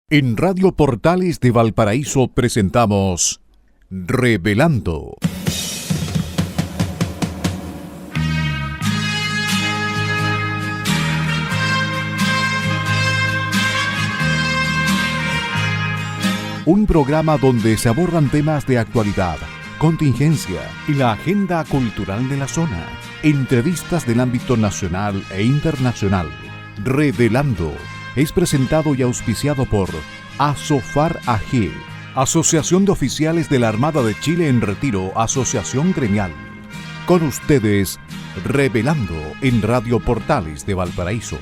En Radio Portales de Valparaíso presentamos Revelando. Un programa donde se abordan temas de actualidad, contingencia y la agenda cultural de la zona. Entrevistas del ámbito nacional e internacional. Revelando es presentado y auspiciado por Asofar AG, Asociación de Oficiales de la Armada de Chile en Retiro, Asociación Gremial. Con ustedes, Revelando en Radio Portales de Valparaíso.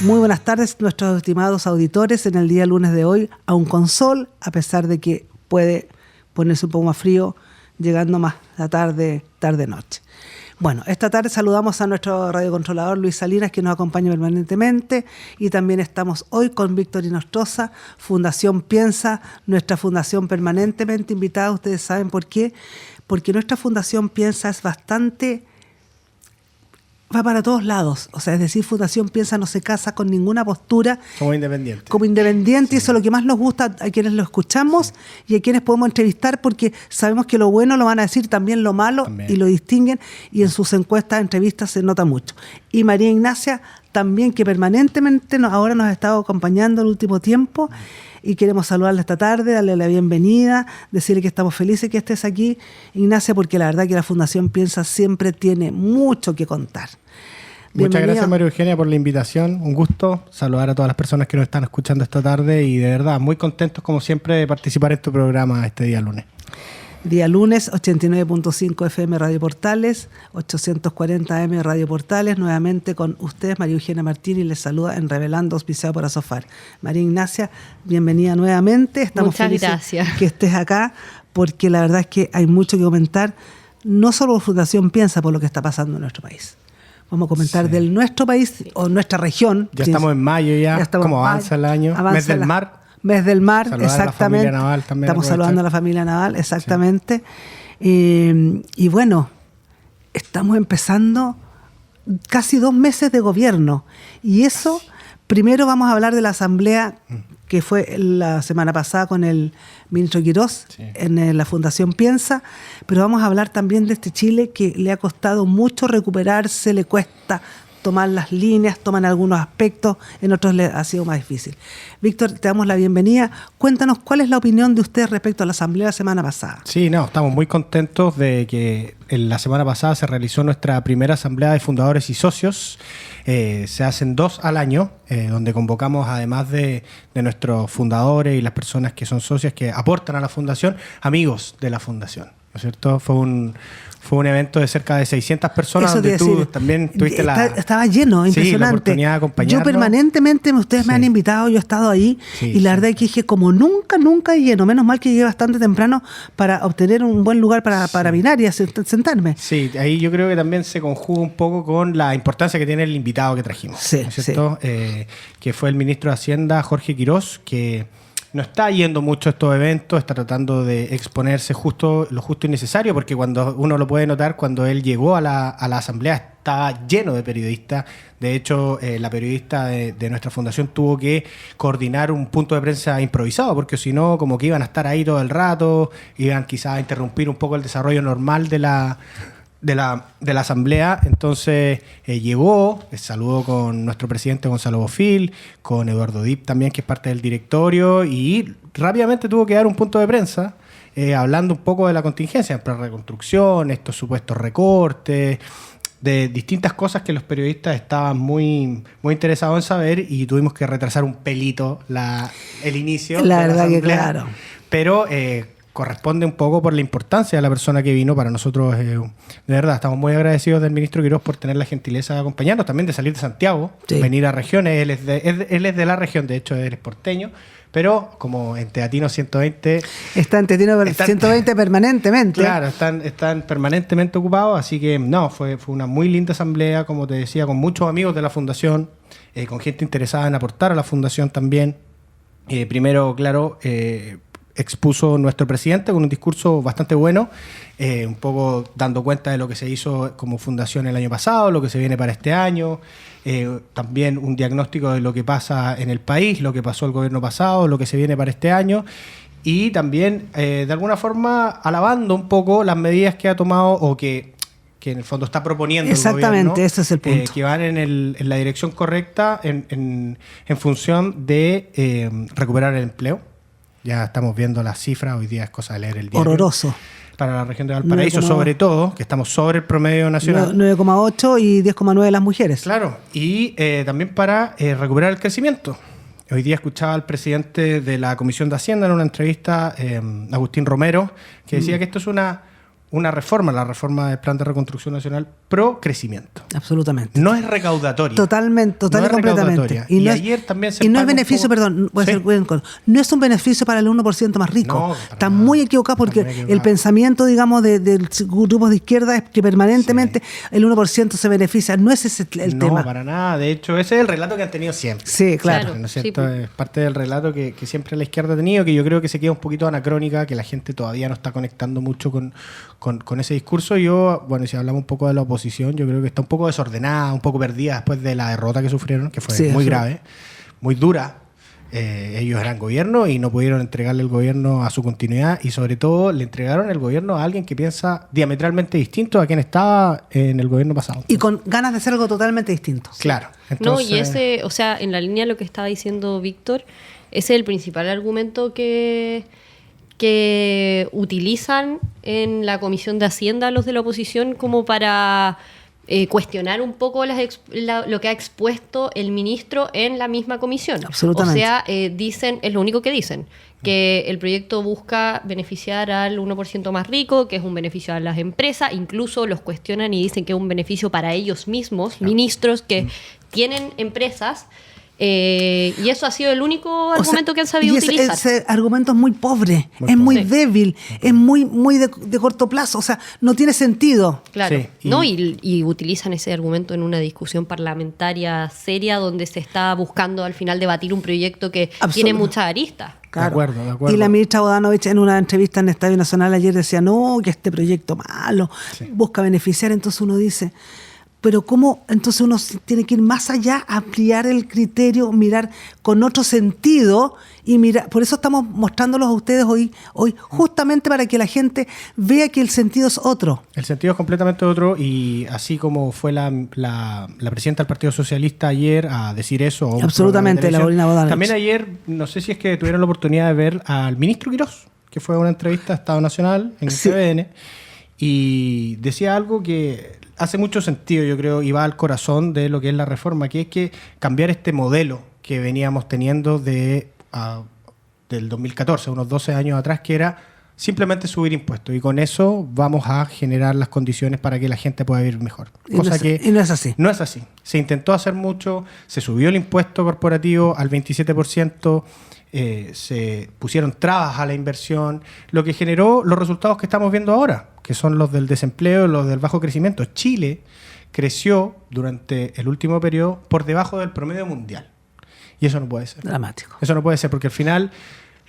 Muy buenas tardes, nuestros estimados auditores, en el día lunes de hoy, aún con sol, a pesar de que puede ponerse un poco más frío, llegando más la tarde-noche. Bueno, esta tarde saludamos a nuestro radiocontrolador Luis Salinas, que nos acompaña permanentemente, y también estamos hoy con Víctor Inostroza, Fundación Piensa, nuestra fundación permanentemente invitada. Ustedes saben por qué, porque nuestra Fundación Piensa es bastante... va para todos lados, o sea, es decir, Fundación Piensa no se casa con ninguna postura. Como independiente. Sí. Y eso es lo que más nos gusta a quienes lo escuchamos, sí, y a quienes podemos entrevistar, porque sabemos que lo bueno lo van a decir, también lo malo, también, y lo distinguen, y en sus encuestas, entrevistas se nota mucho. Y María Ignacia también, que permanentemente ahora nos ha estado acompañando el último tiempo, y queremos saludarla esta tarde, darle la bienvenida, decirle que estamos felices que estés aquí, Ignacia, porque la verdad que la Fundación Piensa siempre tiene mucho que contar. Muchas gracias, María Eugenia, por la invitación. Un gusto saludar a todas las personas que nos están escuchando esta tarde y de verdad muy contentos, como siempre, de participar en tu programa este día lunes. Día lunes, 89.5 FM Radio Portales, 840 AM Radio Portales, nuevamente con ustedes, María Eugenia Martínez, les saluda en Revelando, auspiciado por Asofar. María Ignacia, bienvenida nuevamente. Estamos Muchas felices gracias que estés acá, porque la verdad es que hay mucho que comentar, no solo Fundación Piensa por lo que está pasando en nuestro país. Vamos a comentar del nuestro país o nuestra región. Ya estamos en mayo ya ¿cómo avanza el año? Mes del mar. Mes del mar, saludar exactamente. A la familia Naval también. Estamos saludando a la familia Naval, exactamente. Sí. Y bueno, estamos empezando casi 2 meses de gobierno. Y eso, primero vamos a hablar de la asamblea que fue la semana pasada con el ministro Quirós, sí, en la Fundación Piensa, pero vamos a hablar también de este Chile que le ha costado mucho recuperarse, le cuesta tomar las líneas, toman algunos aspectos, en otros le ha sido más difícil. Víctor, te damos la bienvenida. Cuéntanos cuál es la opinión de usted respecto a la asamblea de la semana pasada. Sí, estamos muy contentos de que en la semana pasada se realizó nuestra primera asamblea de fundadores y socios. Se hacen 2 al año, donde convocamos, además de nuestros fundadores y las personas que son socias que aportan a la fundación, amigos de la fundación, ¿no es cierto? Fue un evento de cerca de 600 personas. Eso donde tú también tuviste estaba lleno, impresionante. La oportunidad de acompañarnos. Yo permanentemente, ustedes me han invitado, yo he estado ahí, y la verdad es que dije, como nunca hay lleno. Menos mal que llegué bastante temprano para obtener un buen lugar para mirar y sentarme. Sí, ahí yo creo que también se conjuga un poco con la importancia que tiene el invitado que trajimos, ¿no es cierto? Que fue el ministro de Hacienda, Jorge Quirós, que no está yendo mucho a estos eventos, está tratando de exponerse lo justo y necesario, porque cuando uno lo puede notar, cuando él llegó a la asamblea estaba lleno de periodistas. De hecho, la periodista de nuestra fundación tuvo que coordinar un punto de prensa improvisado, porque si no, como que iban a estar ahí todo el rato, iban quizás a interrumpir un poco el desarrollo normal de la asamblea. Entonces llegó, saludó con nuestro presidente Gonzalo Bofil, con Eduardo Dip también, que es parte del directorio, y rápidamente tuvo que dar un punto de prensa hablando un poco de la contingencia, la reconstrucción, estos supuestos recortes, de distintas cosas que los periodistas estaban muy, muy interesados en saber, y tuvimos que retrasar un pelito el inicio. La verdad que claro. Pero corresponde un poco por la importancia de la persona que vino. Para nosotros, de verdad, estamos muy agradecidos del ministro Quirós por tener la gentileza de acompañarnos, también de salir de Santiago, venir a regiones. Él es de la región, de hecho, él es porteño, pero como en Teatino 120... Está en Teatino 120 permanentemente. Claro, están permanentemente ocupados, así que fue una muy linda asamblea, como te decía, con muchos amigos de la fundación, con gente interesada en aportar a la fundación también. Primero, claro, expuso nuestro presidente con un discurso bastante bueno, un poco dando cuenta de lo que se hizo como fundación el año pasado, lo que se viene para este año, también un diagnóstico de lo que pasa en el país, lo que pasó el gobierno pasado, lo que se viene para este año, y también de alguna forma alabando un poco las medidas que ha tomado o que en el fondo está proponiendo el gobierno. Exactamente, ese es el punto. Que van en la dirección correcta en función de recuperar el empleo. Ya estamos viendo las cifras, hoy día es cosa de leer el diario. Horroroso. Para la región de Valparaíso, sobre todo, que estamos sobre el promedio nacional. 9,8 y 10,9 de las mujeres. Claro, y también para recuperar el crecimiento. Hoy día escuchaba al presidente de la Comisión de Hacienda en una entrevista, Agustín Romero, que decía que esto es una reforma, la reforma del Plan de Reconstrucción Nacional pro crecimiento. Absolutamente. No es recaudatoria. Totalmente, total y completamente. Y ayer también se no es beneficio, perdón, voy a ser no es un beneficio para el 1% más rico. No, está muy equivocado porque el pensamiento, digamos, de grupos de izquierda es que permanentemente el 1% se beneficia. No es ese el tema. No, para nada. De hecho, ese es el relato que han tenido siempre. Sí, claro. ¿No es cierto? Sí. Es parte del relato que siempre la izquierda ha tenido, que yo creo que se queda un poquito anacrónica, que la gente todavía no está conectando mucho con ese discurso. Yo, bueno, si hablamos un poco de la oposición, yo creo que está un poco desordenada, un poco perdida después de la derrota que sufrieron, que fue muy grave, muy dura. Ellos eran gobierno y no pudieron entregarle el gobierno a su continuidad, y sobre todo le entregaron el gobierno a alguien que piensa diametralmente distinto a quien estaba en el gobierno pasado. Y con ganas de hacer algo totalmente distinto. Claro. Entonces, no, y ese, o sea, en la línea de lo que estaba diciendo Víctor, ese es el principal argumento que utilizan en la Comisión de Hacienda los de la oposición como para cuestionar un poco lo que ha expuesto el ministro en la misma comisión. Absolutamente. O sea, dicen, es lo único que dicen, que el proyecto busca beneficiar al 1% más rico, que es un beneficio a las empresas, incluso los cuestionan y dicen que es un beneficio para ellos mismos, ministros que tienen empresas. Y eso ha sido el único argumento que han sabido utilizar. Ese argumento es muy pobre, muy débil, es muy de corto plazo, o sea, no tiene sentido. Claro, y utilizan ese argumento en una discusión parlamentaria seria donde se está buscando al final debatir un proyecto que tiene muchas aristas. Claro. De acuerdo. Y la ministra Bodanovich en una entrevista en Estadio Nacional ayer decía, no, que este proyecto malo busca beneficiar, entonces uno dice... Pero ¿cómo? Entonces uno tiene que ir más allá, ampliar el criterio, mirar con otro sentido y mirar. Por eso estamos mostrándolos a ustedes hoy justamente para que la gente vea que el sentido es otro. El sentido es completamente otro, y así como fue la presidenta del Partido Socialista ayer a decir eso. Absolutamente, la Paulina Bodanovich. También ayer, no sé si es que tuvieron la oportunidad de ver al ministro Quirós, que fue a una entrevista a Estado Nacional en el TVN, y decía algo que hace mucho sentido, yo creo, y va al corazón de lo que es la reforma, que es que cambiar este modelo que veníamos teniendo del 2014, unos 12 años atrás, que era simplemente subir impuestos, y con eso vamos a generar las condiciones para que la gente pueda vivir mejor. Y no es así. No es así. Se intentó hacer mucho, se subió el impuesto corporativo al 27%, se pusieron trabas a la inversión, lo que generó los resultados que estamos viendo ahora, que son los del desempleo, los del bajo crecimiento. Chile creció durante el último periodo por debajo del promedio mundial. Y eso no puede ser. Dramático. Eso no puede ser, porque al final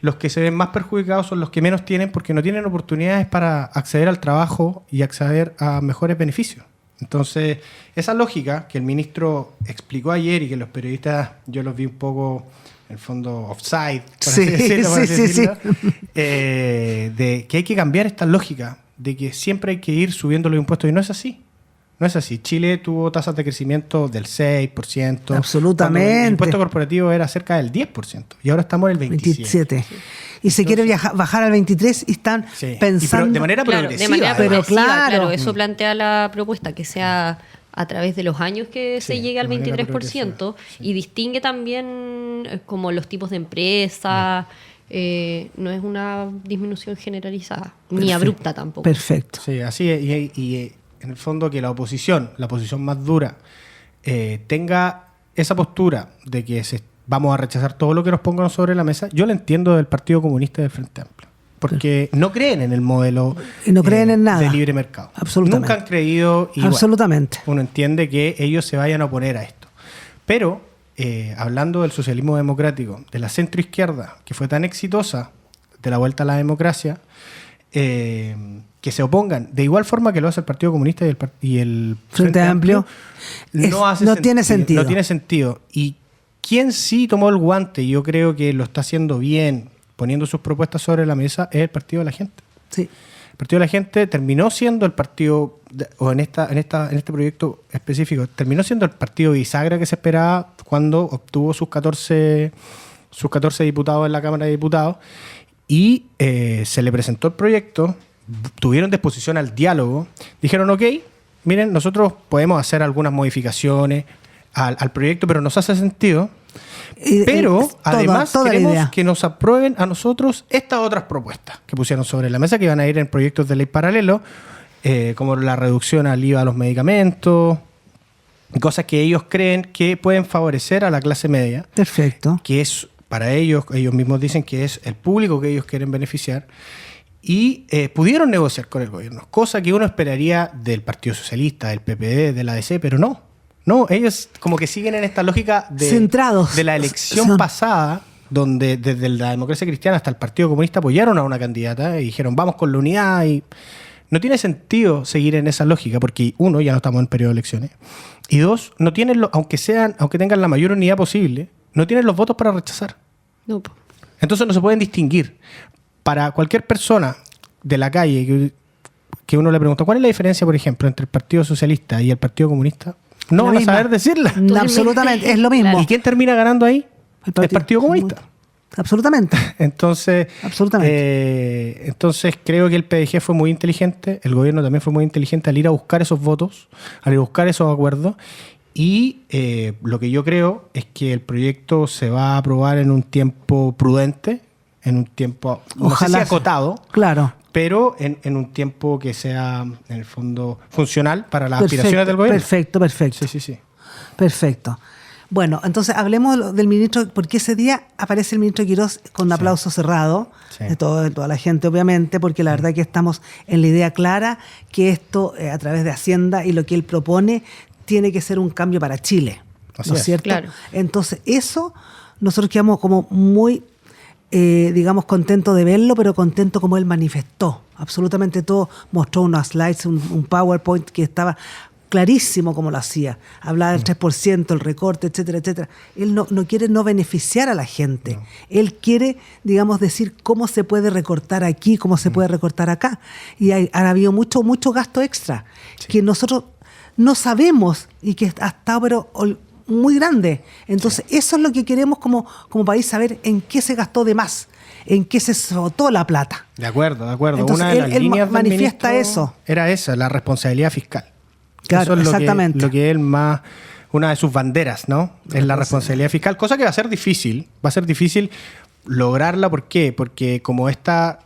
los que se ven más perjudicados son los que menos tienen, porque no tienen oportunidades para acceder al trabajo y acceder a mejores beneficios. Entonces, esa lógica que el ministro explicó ayer y que los periodistas, yo los vi un poco, en el fondo, offside, por así decirlo, de que hay que cambiar esta lógica de que siempre hay que ir subiendo los impuestos, y no es así. No es así. Chile tuvo tasas de crecimiento del 6%. Absolutamente. El impuesto corporativo era cerca del 10%. Y ahora estamos en el 27%. Y se quiere bajar al 23% y están pensando... de manera progresiva. Claro, eso plantea la propuesta, que sea a través de los años que se llegue al 23%. Y distingue también como los tipos de empresas... no es una disminución generalizada, ni abrupta tampoco. Perfecto. Sí, así es. Y en el fondo que la oposición más dura, tenga esa postura de que vamos a rechazar todo lo que nos pongan sobre la mesa. Yo lo entiendo del Partido Comunista y del Frente Amplio, porque no creen en el modelo y no creen en nada de libre mercado. Absolutamente. Nunca han creído, y absolutamente. Bueno, uno entiende que ellos se vayan a oponer a esto. Pero hablando del socialismo democrático, de la centroizquierda, que fue tan exitosa finalmente la vuelta a la democracia, que se opongan, de igual forma que lo hace el Partido Comunista y el Frente Amplio, no tiene sentido. No tiene sentido. Y quien sí tomó el guante, y yo creo que lo está haciendo bien, poniendo sus propuestas sobre la mesa, es el Partido de la Gente. Sí. El Partido de la Gente terminó siendo el partido, o en este proyecto específico, terminó siendo el partido bisagra que se esperaba cuando obtuvo sus 14 diputados en la Cámara de Diputados, y se le presentó el proyecto, tuvieron disposición al diálogo, dijeron, ok, miren, nosotros podemos hacer algunas modificaciones al proyecto, pero nos hace sentido. Pero además queremos que nos aprueben a nosotros estas otras propuestas que pusieron sobre la mesa, que van a ir en proyectos de ley paralelo, como la reducción al IVA a los medicamentos, cosas que ellos creen que pueden favorecer a la clase media. Perfecto. Que es para ellos mismos dicen que es el público que ellos quieren beneficiar. Y pudieron negociar con el gobierno, cosa que uno esperaría del Partido Socialista, del PPD, de la ADC, pero no. No, ellos como que siguen en esta lógica centrados de la elección pasada, donde desde la Democracia Cristiana hasta el Partido Comunista apoyaron a una candidata y dijeron vamos con la unidad, y no tiene sentido seguir en esa lógica porque uno, ya no estamos en periodo de elecciones, y dos, no tienen aunque tengan la mayor unidad posible, no tienen los votos para rechazar. No. Entonces no se pueden distinguir. Para cualquier persona de la calle que uno le pregunta ¿cuál es la diferencia, por ejemplo, entre el Partido Socialista y el Partido Comunista? No van a saber decirla. No, absolutamente, es lo mismo. Claro. ¿Y quién termina ganando ahí? El Partido Comunista. Absolutamente. Entonces creo que el PDG fue muy inteligente, el gobierno también fue muy inteligente al ir a buscar esos votos, al ir a buscar esos acuerdos, y lo que yo creo es que el proyecto se va a aprobar en un tiempo prudente, en un tiempo, ojalá, no sé si acotado, claro, pero en un tiempo que sea, en el fondo, funcional para las aspiraciones del gobierno. Perfecto. Sí. Perfecto. Bueno, entonces hablemos del ministro, porque ese día aparece el ministro Quirós con un aplauso cerrado de toda la gente, obviamente, porque la verdad que estamos en la idea clara que esto, a través de Hacienda y lo que él propone, tiene que ser un cambio para Chile. ¿No es cierto? Claro. Entonces, eso nosotros quedamos como muy... digamos, contento de verlo, pero contento como él manifestó. Absolutamente todo. Mostró unos slides, un PowerPoint que estaba clarísimo como lo hacía. Hablaba del 3%, el recorte, etcétera, etcétera. Él no quiere no beneficiar a la gente. No. Él quiere, digamos, decir cómo se puede recortar aquí, cómo se puede recortar acá. Y ha habido mucho gasto extra que nosotros no sabemos y que ha estado, pero... muy grande. Entonces, eso es lo que queremos como país, saber en qué se gastó de más, en qué se soltó la plata. De acuerdo. Entonces, una de las líneas manifiesta eso. Era esa, la responsabilidad fiscal. Claro, eso es exactamente. Lo que él más, una de sus banderas, ¿no? Es la responsabilidad fiscal, cosa que va a ser difícil lograrla. ¿Por qué? Porque como esta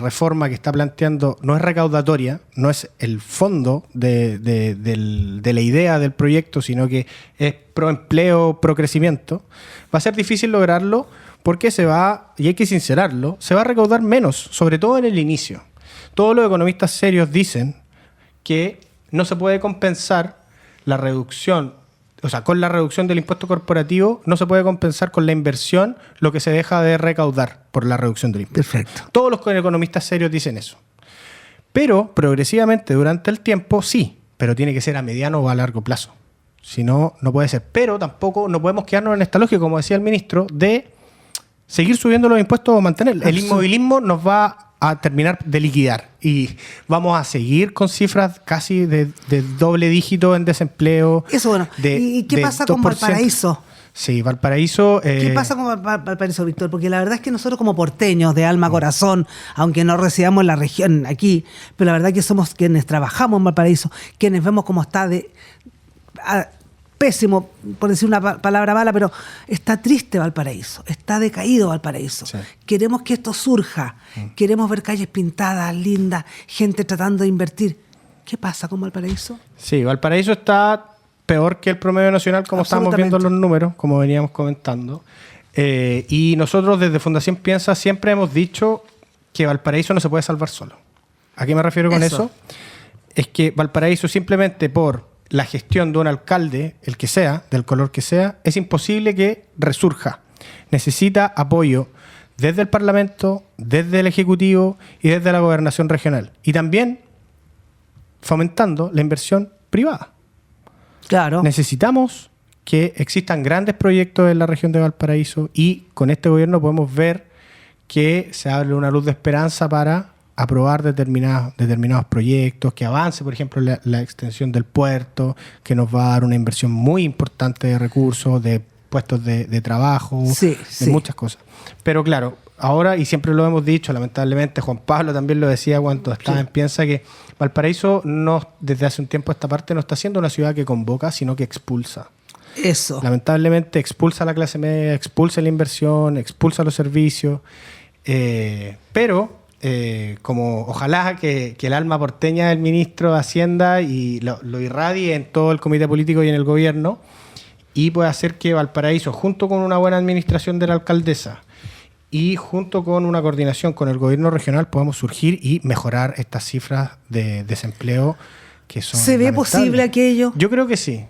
reforma que está planteando no es recaudatoria, no es el fondo de la idea del proyecto, sino que es pro empleo, pro crecimiento, va a ser difícil lograrlo porque y hay que sincerarlo, se va a recaudar menos, sobre todo en el inicio. Todos los economistas serios dicen que no se puede compensar la reducción, o sea, con la reducción del impuesto corporativo no se puede compensar con la inversión lo que se deja de recaudar por la reducción del impuesto. Perfecto. Todos los economistas serios dicen eso. Pero progresivamente durante el tiempo sí, pero tiene que ser a mediano o a largo plazo. Si no, no puede ser. Pero tampoco no podemos quedarnos en esta lógica, como decía el ministro, de seguir subiendo los impuestos o mantener. El inmovilismo nos va a terminar de liquidar y vamos a seguir con cifras casi de doble dígito en desempleo. Eso, bueno. ¿Y qué pasa con Valparaíso? Sí, Valparaíso... ¿Qué pasa con Valparaíso, Víctor? Porque la verdad es que nosotros como porteños de alma, corazón, aunque no residamos en la región aquí, pero la verdad que somos quienes trabajamos en Valparaíso, quienes vemos cómo está pésimo, por decir una palabra mala, pero está triste Valparaíso, está decaído Valparaíso. Sí. Queremos que esto surja, queremos ver calles pintadas, lindas, gente tratando de invertir. ¿Qué pasa con Valparaíso? Sí, Valparaíso está peor que el promedio nacional, como estamos viendo los números, como veníamos comentando. Y nosotros desde Fundación Piensa siempre hemos dicho que Valparaíso no se puede salvar solo. ¿A qué me refiero con eso? Es que Valparaíso simplemente por la gestión de un alcalde, el que sea, del color que sea, es imposible que resurja. Necesita apoyo desde el Parlamento, desde el Ejecutivo y desde la Gobernación Regional. Y también fomentando la inversión privada. Claro. Necesitamos que existan grandes proyectos en la región de Valparaíso y con este gobierno podemos ver que se abre una luz de esperanza para aprobar determinados proyectos, que avance, por ejemplo, la extensión del puerto, que nos va a dar una inversión muy importante de recursos, de puestos de trabajo, de muchas cosas. Pero claro, ahora, y siempre lo hemos dicho, lamentablemente, Juan Pablo también lo decía cuando estaba en Piensa, que Valparaíso desde hace un tiempo a esta parte no está siendo una ciudad que convoca, sino que expulsa. Eso. Lamentablemente expulsa a la clase media, expulsa la inversión, expulsa los servicios, pero como ojalá que el alma porteña del ministro de Hacienda y lo irradie en todo el comité político y en el gobierno y pueda hacer que Valparaíso, junto con una buena administración de la alcaldesa y junto con una coordinación con el gobierno regional, podamos surgir y mejorar estas cifras de desempleo que son ¿Se ve posible aquello? Yo creo que sí.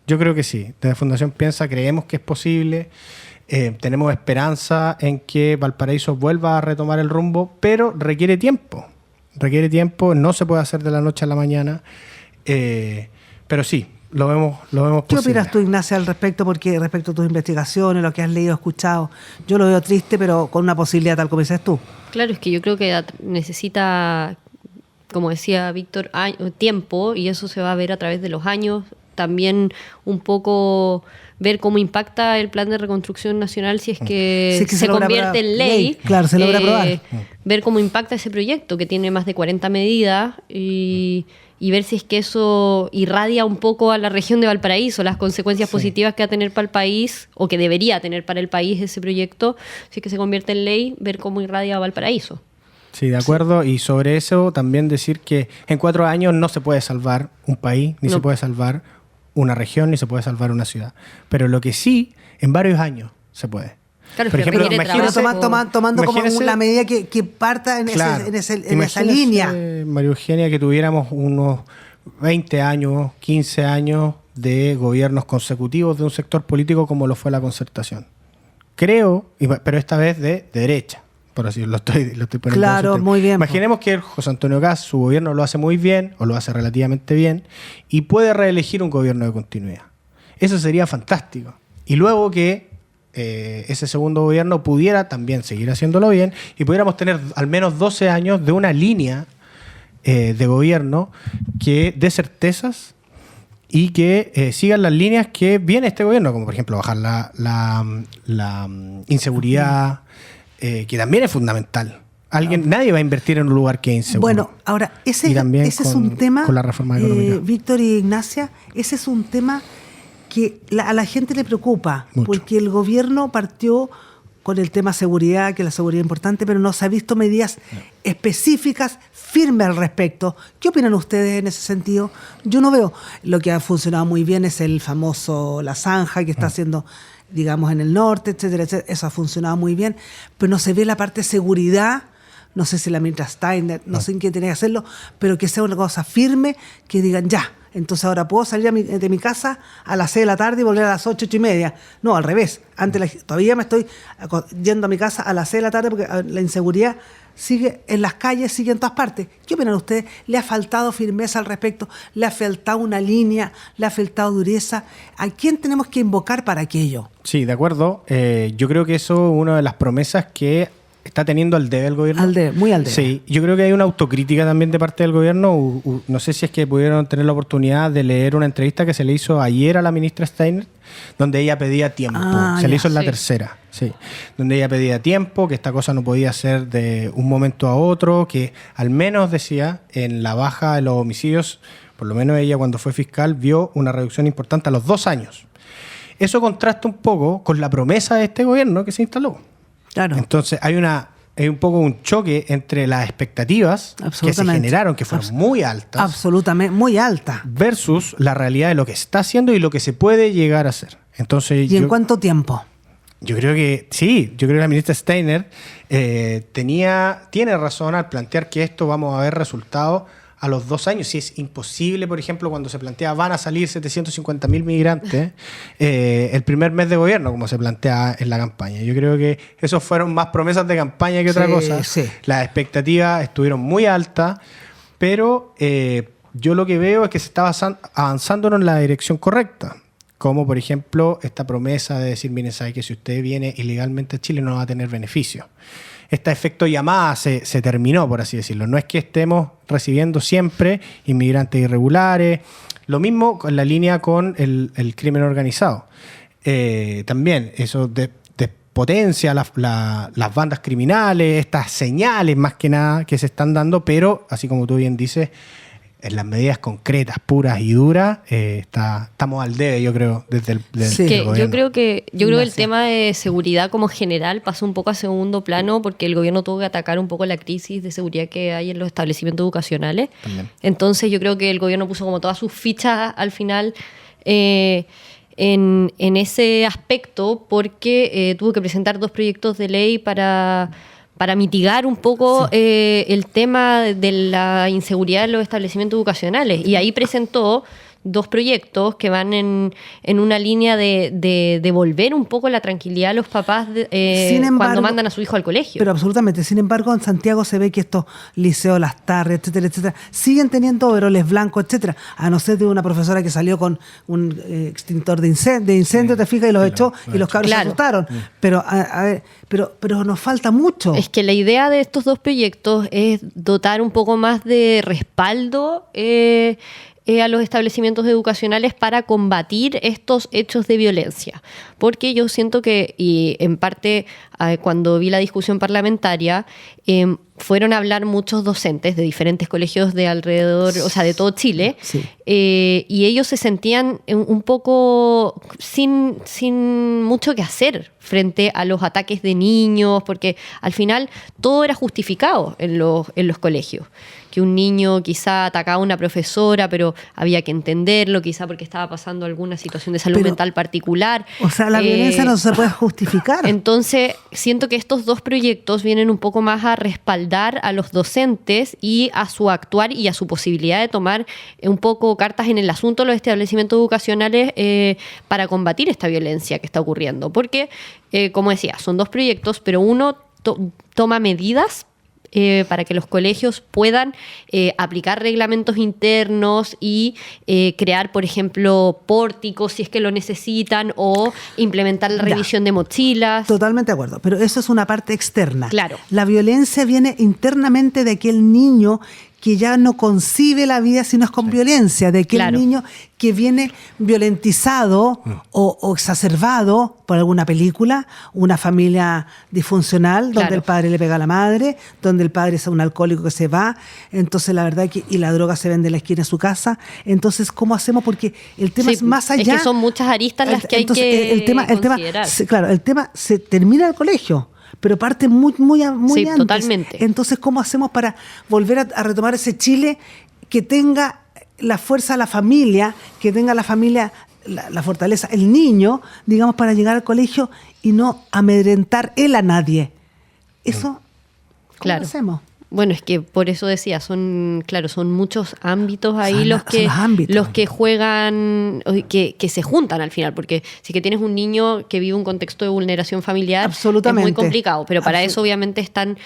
Desde Fundación Piensa creemos que es posible. Tenemos esperanza en que Valparaíso vuelva a retomar el rumbo, pero requiere tiempo. No se puede hacer de la noche a la mañana. Pero sí, lo vemos posible. ¿Qué opinas tú, Ignacia, al respecto? Porque respecto a tus investigaciones, lo que has leído, escuchado, yo lo veo triste, pero con una posibilidad tal como dices tú. Claro, es que yo creo que necesita, como decía Víctor, tiempo, y eso se va a ver a través de los años. También un poco ver cómo impacta el plan de reconstrucción nacional si es que se convierte en ley. Claro, se logra aprobar. Ver cómo impacta ese proyecto que tiene más de 40 medidas y ver si es que eso irradia un poco a la región de Valparaíso, las consecuencias positivas que va a tener para el país o que debería tener para el país ese proyecto, si es que se convierte en ley, ver cómo irradia a Valparaíso. Sí, de acuerdo. Sí. Y sobre eso también decir que en 4 años no se puede salvar un país, ni se puede salvar una región, ni se puede salvar una ciudad. Pero lo que sí, en varios años se puede. Claro, por ejemplo, tomando como una medida que parta en esa línea. María Eugenia, que tuviéramos unos 20 años, 15 años de gobiernos consecutivos de un sector político como lo fue la Concertación. Creo, pero esta vez de derecha, por así lo estoy poniendo. Claro, muy bien. Imaginemos que José Antonio Kast, su gobierno lo hace muy bien, o lo hace relativamente bien, y puede reelegir un gobierno de continuidad. Eso sería fantástico. Y luego que ese segundo gobierno pudiera también seguir haciéndolo bien, y pudiéramos tener al menos 12 años de una línea de gobierno que dé certezas y que sigan las líneas que viene este gobierno, como por ejemplo bajar la inseguridad, que también es fundamental. Nadie va a invertir en un lugar que es inseguro. Bueno, ahora, ese es un tema, con la reforma económica. Víctor y Ignacia, ese es un tema que a la gente le preocupa, mucho, porque el gobierno partió con el tema seguridad, que la seguridad es importante, pero no se ha visto medidas específicas, firmes al respecto. ¿Qué opinan ustedes en ese sentido? Yo no veo. Lo que ha funcionado muy bien es el famoso La Zanja, que está haciendo, digamos, en el norte, etcétera, etcétera. Eso ha funcionado muy bien, pero no se ve la parte de seguridad. No sé si la ministra Steiner, no sé en qué tiene que hacerlo, pero que sea una cosa firme, que digan ya, entonces ahora puedo salir de mi casa a las 6 de la tarde y volver a las 8, 8 y media. No, al revés. Todavía me estoy yendo a mi casa a las 6 de la tarde porque la inseguridad sigue en las calles, sigue en todas partes. ¿Qué opinan ustedes? ¿Le ha faltado firmeza al respecto? ¿Le ha faltado una línea? ¿Le ha faltado dureza? ¿A quién tenemos que invocar para aquello? Sí, de acuerdo. Yo creo que eso es una de las promesas que está teniendo al debe el gobierno. Muy al debe. Sí, yo creo que hay una autocrítica también de parte del gobierno. No sé si es que pudieron tener la oportunidad de leer una entrevista que se le hizo ayer a la ministra Steiner, donde ella pedía tiempo. Le hizo en la tercera. Sí, donde ella pedía tiempo, que esta cosa no podía ser de un momento a otro, que al menos decía en la baja de los homicidios, por lo menos ella cuando fue fiscal vio una reducción importante a los 2 años. Eso contrasta un poco con la promesa de este gobierno que se instaló. Claro. Entonces hay un poco un choque entre las expectativas que se generaron, que fueron muy altas. Absolutamente, muy altas. Versus la realidad de lo que se está haciendo y lo que se puede llegar a hacer. Entonces, ¿y en cuánto tiempo? Yo creo que sí, yo creo que la ministra Steiner tiene razón al plantear que esto vamos a ver resultados a los 2 años. Si es imposible, por ejemplo, cuando se plantea van a salir 750.000 migrantes el primer mes de gobierno, como se plantea en la campaña. Yo creo que esos fueron más promesas de campaña que otra cosa. Sí. Las expectativas estuvieron muy altas, pero yo lo que veo es que se está avanzando en la dirección correcta. Como, por ejemplo, esta promesa de decir, miren, sabe que si usted viene ilegalmente a Chile no va a tener beneficios. Este efecto llamada se terminó, por así decirlo. No es que estemos recibiendo siempre inmigrantes irregulares. Lo mismo con la línea con el crimen organizado. También eso despotencia las bandas criminales, estas señales más que nada que se están dando, pero, así como tú bien dices, en las medidas concretas, puras y duras, estamos al debe, yo creo, desde el gobierno. Yo creo que el tema de seguridad como general pasó un poco a segundo plano porque el gobierno tuvo que atacar un poco la crisis de seguridad que hay en los establecimientos educacionales. También. Entonces yo creo que el gobierno puso como todas sus fichas al final en ese aspecto porque tuvo que presentar 2 proyectos de ley para mitigar un poco el tema de la inseguridad en los establecimientos educacionales. Y ahí presentó 2 proyectos que van en una línea de devolver un poco la tranquilidad a los papás cuando mandan a su hijo al colegio. Pero absolutamente. Sin embargo, en Santiago se ve que estos liceos, las tardes, etcétera, etcétera, siguen teniendo overoles blancos, etcétera. A no ser de una profesora que salió con un extintor de incendio, te fijas, y los echó y los cabros se asustaron. Pero, a ver, pero nos falta mucho. Es que la idea de estos 2 proyectos es dotar un poco más de respaldo a los establecimientos educacionales para combatir estos hechos de violencia. Porque yo siento que, y en parte cuando vi la discusión parlamentaria, fueron a hablar muchos docentes de diferentes colegios de alrededor, o sea, de todo Chile, y ellos se sentían un poco sin mucho que hacer frente a los ataques de niños, porque al final todo era justificado en los colegios. Que un niño quizá atacaba a una profesora, pero había que entenderlo, quizá porque estaba pasando alguna situación de salud mental particular. O sea, la violencia no se puede justificar. Entonces, siento que estos 2 proyectos vienen un poco más a respaldar a los docentes y a su actuar y a su posibilidad de tomar un poco cartas en el asunto de los establecimientos educacionales para combatir esta violencia que está ocurriendo. Porque, como decía, son 2 proyectos, pero uno toma medidas para que los colegios puedan aplicar reglamentos internos y crear, por ejemplo, pórticos si es que lo necesitan o implementar la revisión de mochilas. Totalmente de acuerdo, pero eso es una parte externa. Claro. La violencia viene internamente de aquel niño que ya no concibe la vida si no es con violencia, de aquel niño que viene violentizado o exacerbado por alguna película, una familia disfuncional donde el padre le pega a la madre, donde el padre es un alcohólico que se va, entonces la verdad y la droga se vende en la esquina de su casa. Entonces, ¿cómo hacemos? Porque el tema es más allá. Es que son muchas aristas las que entonces, hay que considerar. El tema se termina en el colegio, pero parte muy antes. Totalmente. Entonces, ¿cómo hacemos para volver a retomar ese Chile que tenga la fuerza la familia, que tenga la familia, la fortaleza, el niño, digamos, para llegar al colegio y no amedrentar él a nadie? Eso, ¿cómo lo hacemos? Bueno, es que por eso decía, son muchos ámbitos ahí los que juegan, que se juntan al final, porque si que tienes un niño que vive un contexto de vulneración familiar, es muy complicado, pero para eso obviamente están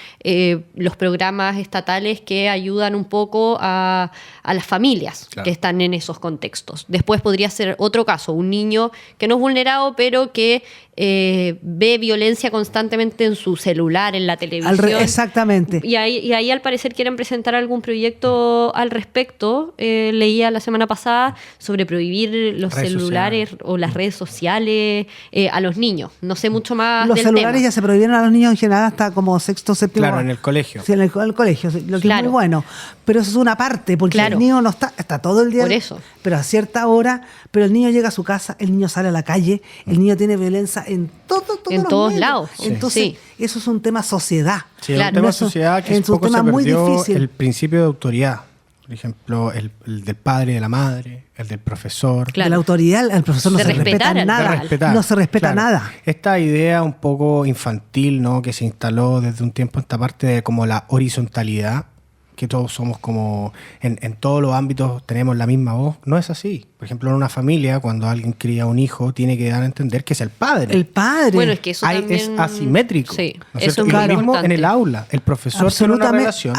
los programas estatales que ayudan un poco a las familias que están en esos contextos. Después podría ser otro caso, un niño que no es vulnerado, pero que ve violencia constantemente en su celular, en la televisión. Exactamente. Y ahí al parecer quieren presentar algún proyecto al respecto. Leía la semana pasada sobre prohibir los celulares o las redes sociales a los niños. No sé mucho más los del celulares tema. Ya se prohibieron a los niños en general hasta como sexto, séptimo. Claro, en el colegio. Sí, en el colegio, lo que es muy bueno. Pero eso es una parte, porque el niño no está todo el día. Por eso. Pero a cierta hora, pero el niño llega a su casa, el niño sale a la calle, el niño tiene violencia en todos lados. Entonces, eso es un tema sociedad. Sí, es un tema sociedad que es un poco se perdió el principio de autoridad. Por ejemplo, el del padre y de la madre, el del profesor. De la autoridad, el profesor no se respeta nada. No se respeta nada. Esta idea un poco infantil, ¿no?, que se instaló desde un tiempo en esta parte de como la horizontalidad, que todos somos como en todos los ámbitos tenemos la misma voz. No es así. Por ejemplo, en una familia, cuando alguien cría un hijo, tiene que dar a entender que es el padre. El padre. Bueno, es que eso también... Es asimétrico. Sí, ¿no es eso cierto? es Y muy lo mismo importante. en el aula. El profesor tiene una relación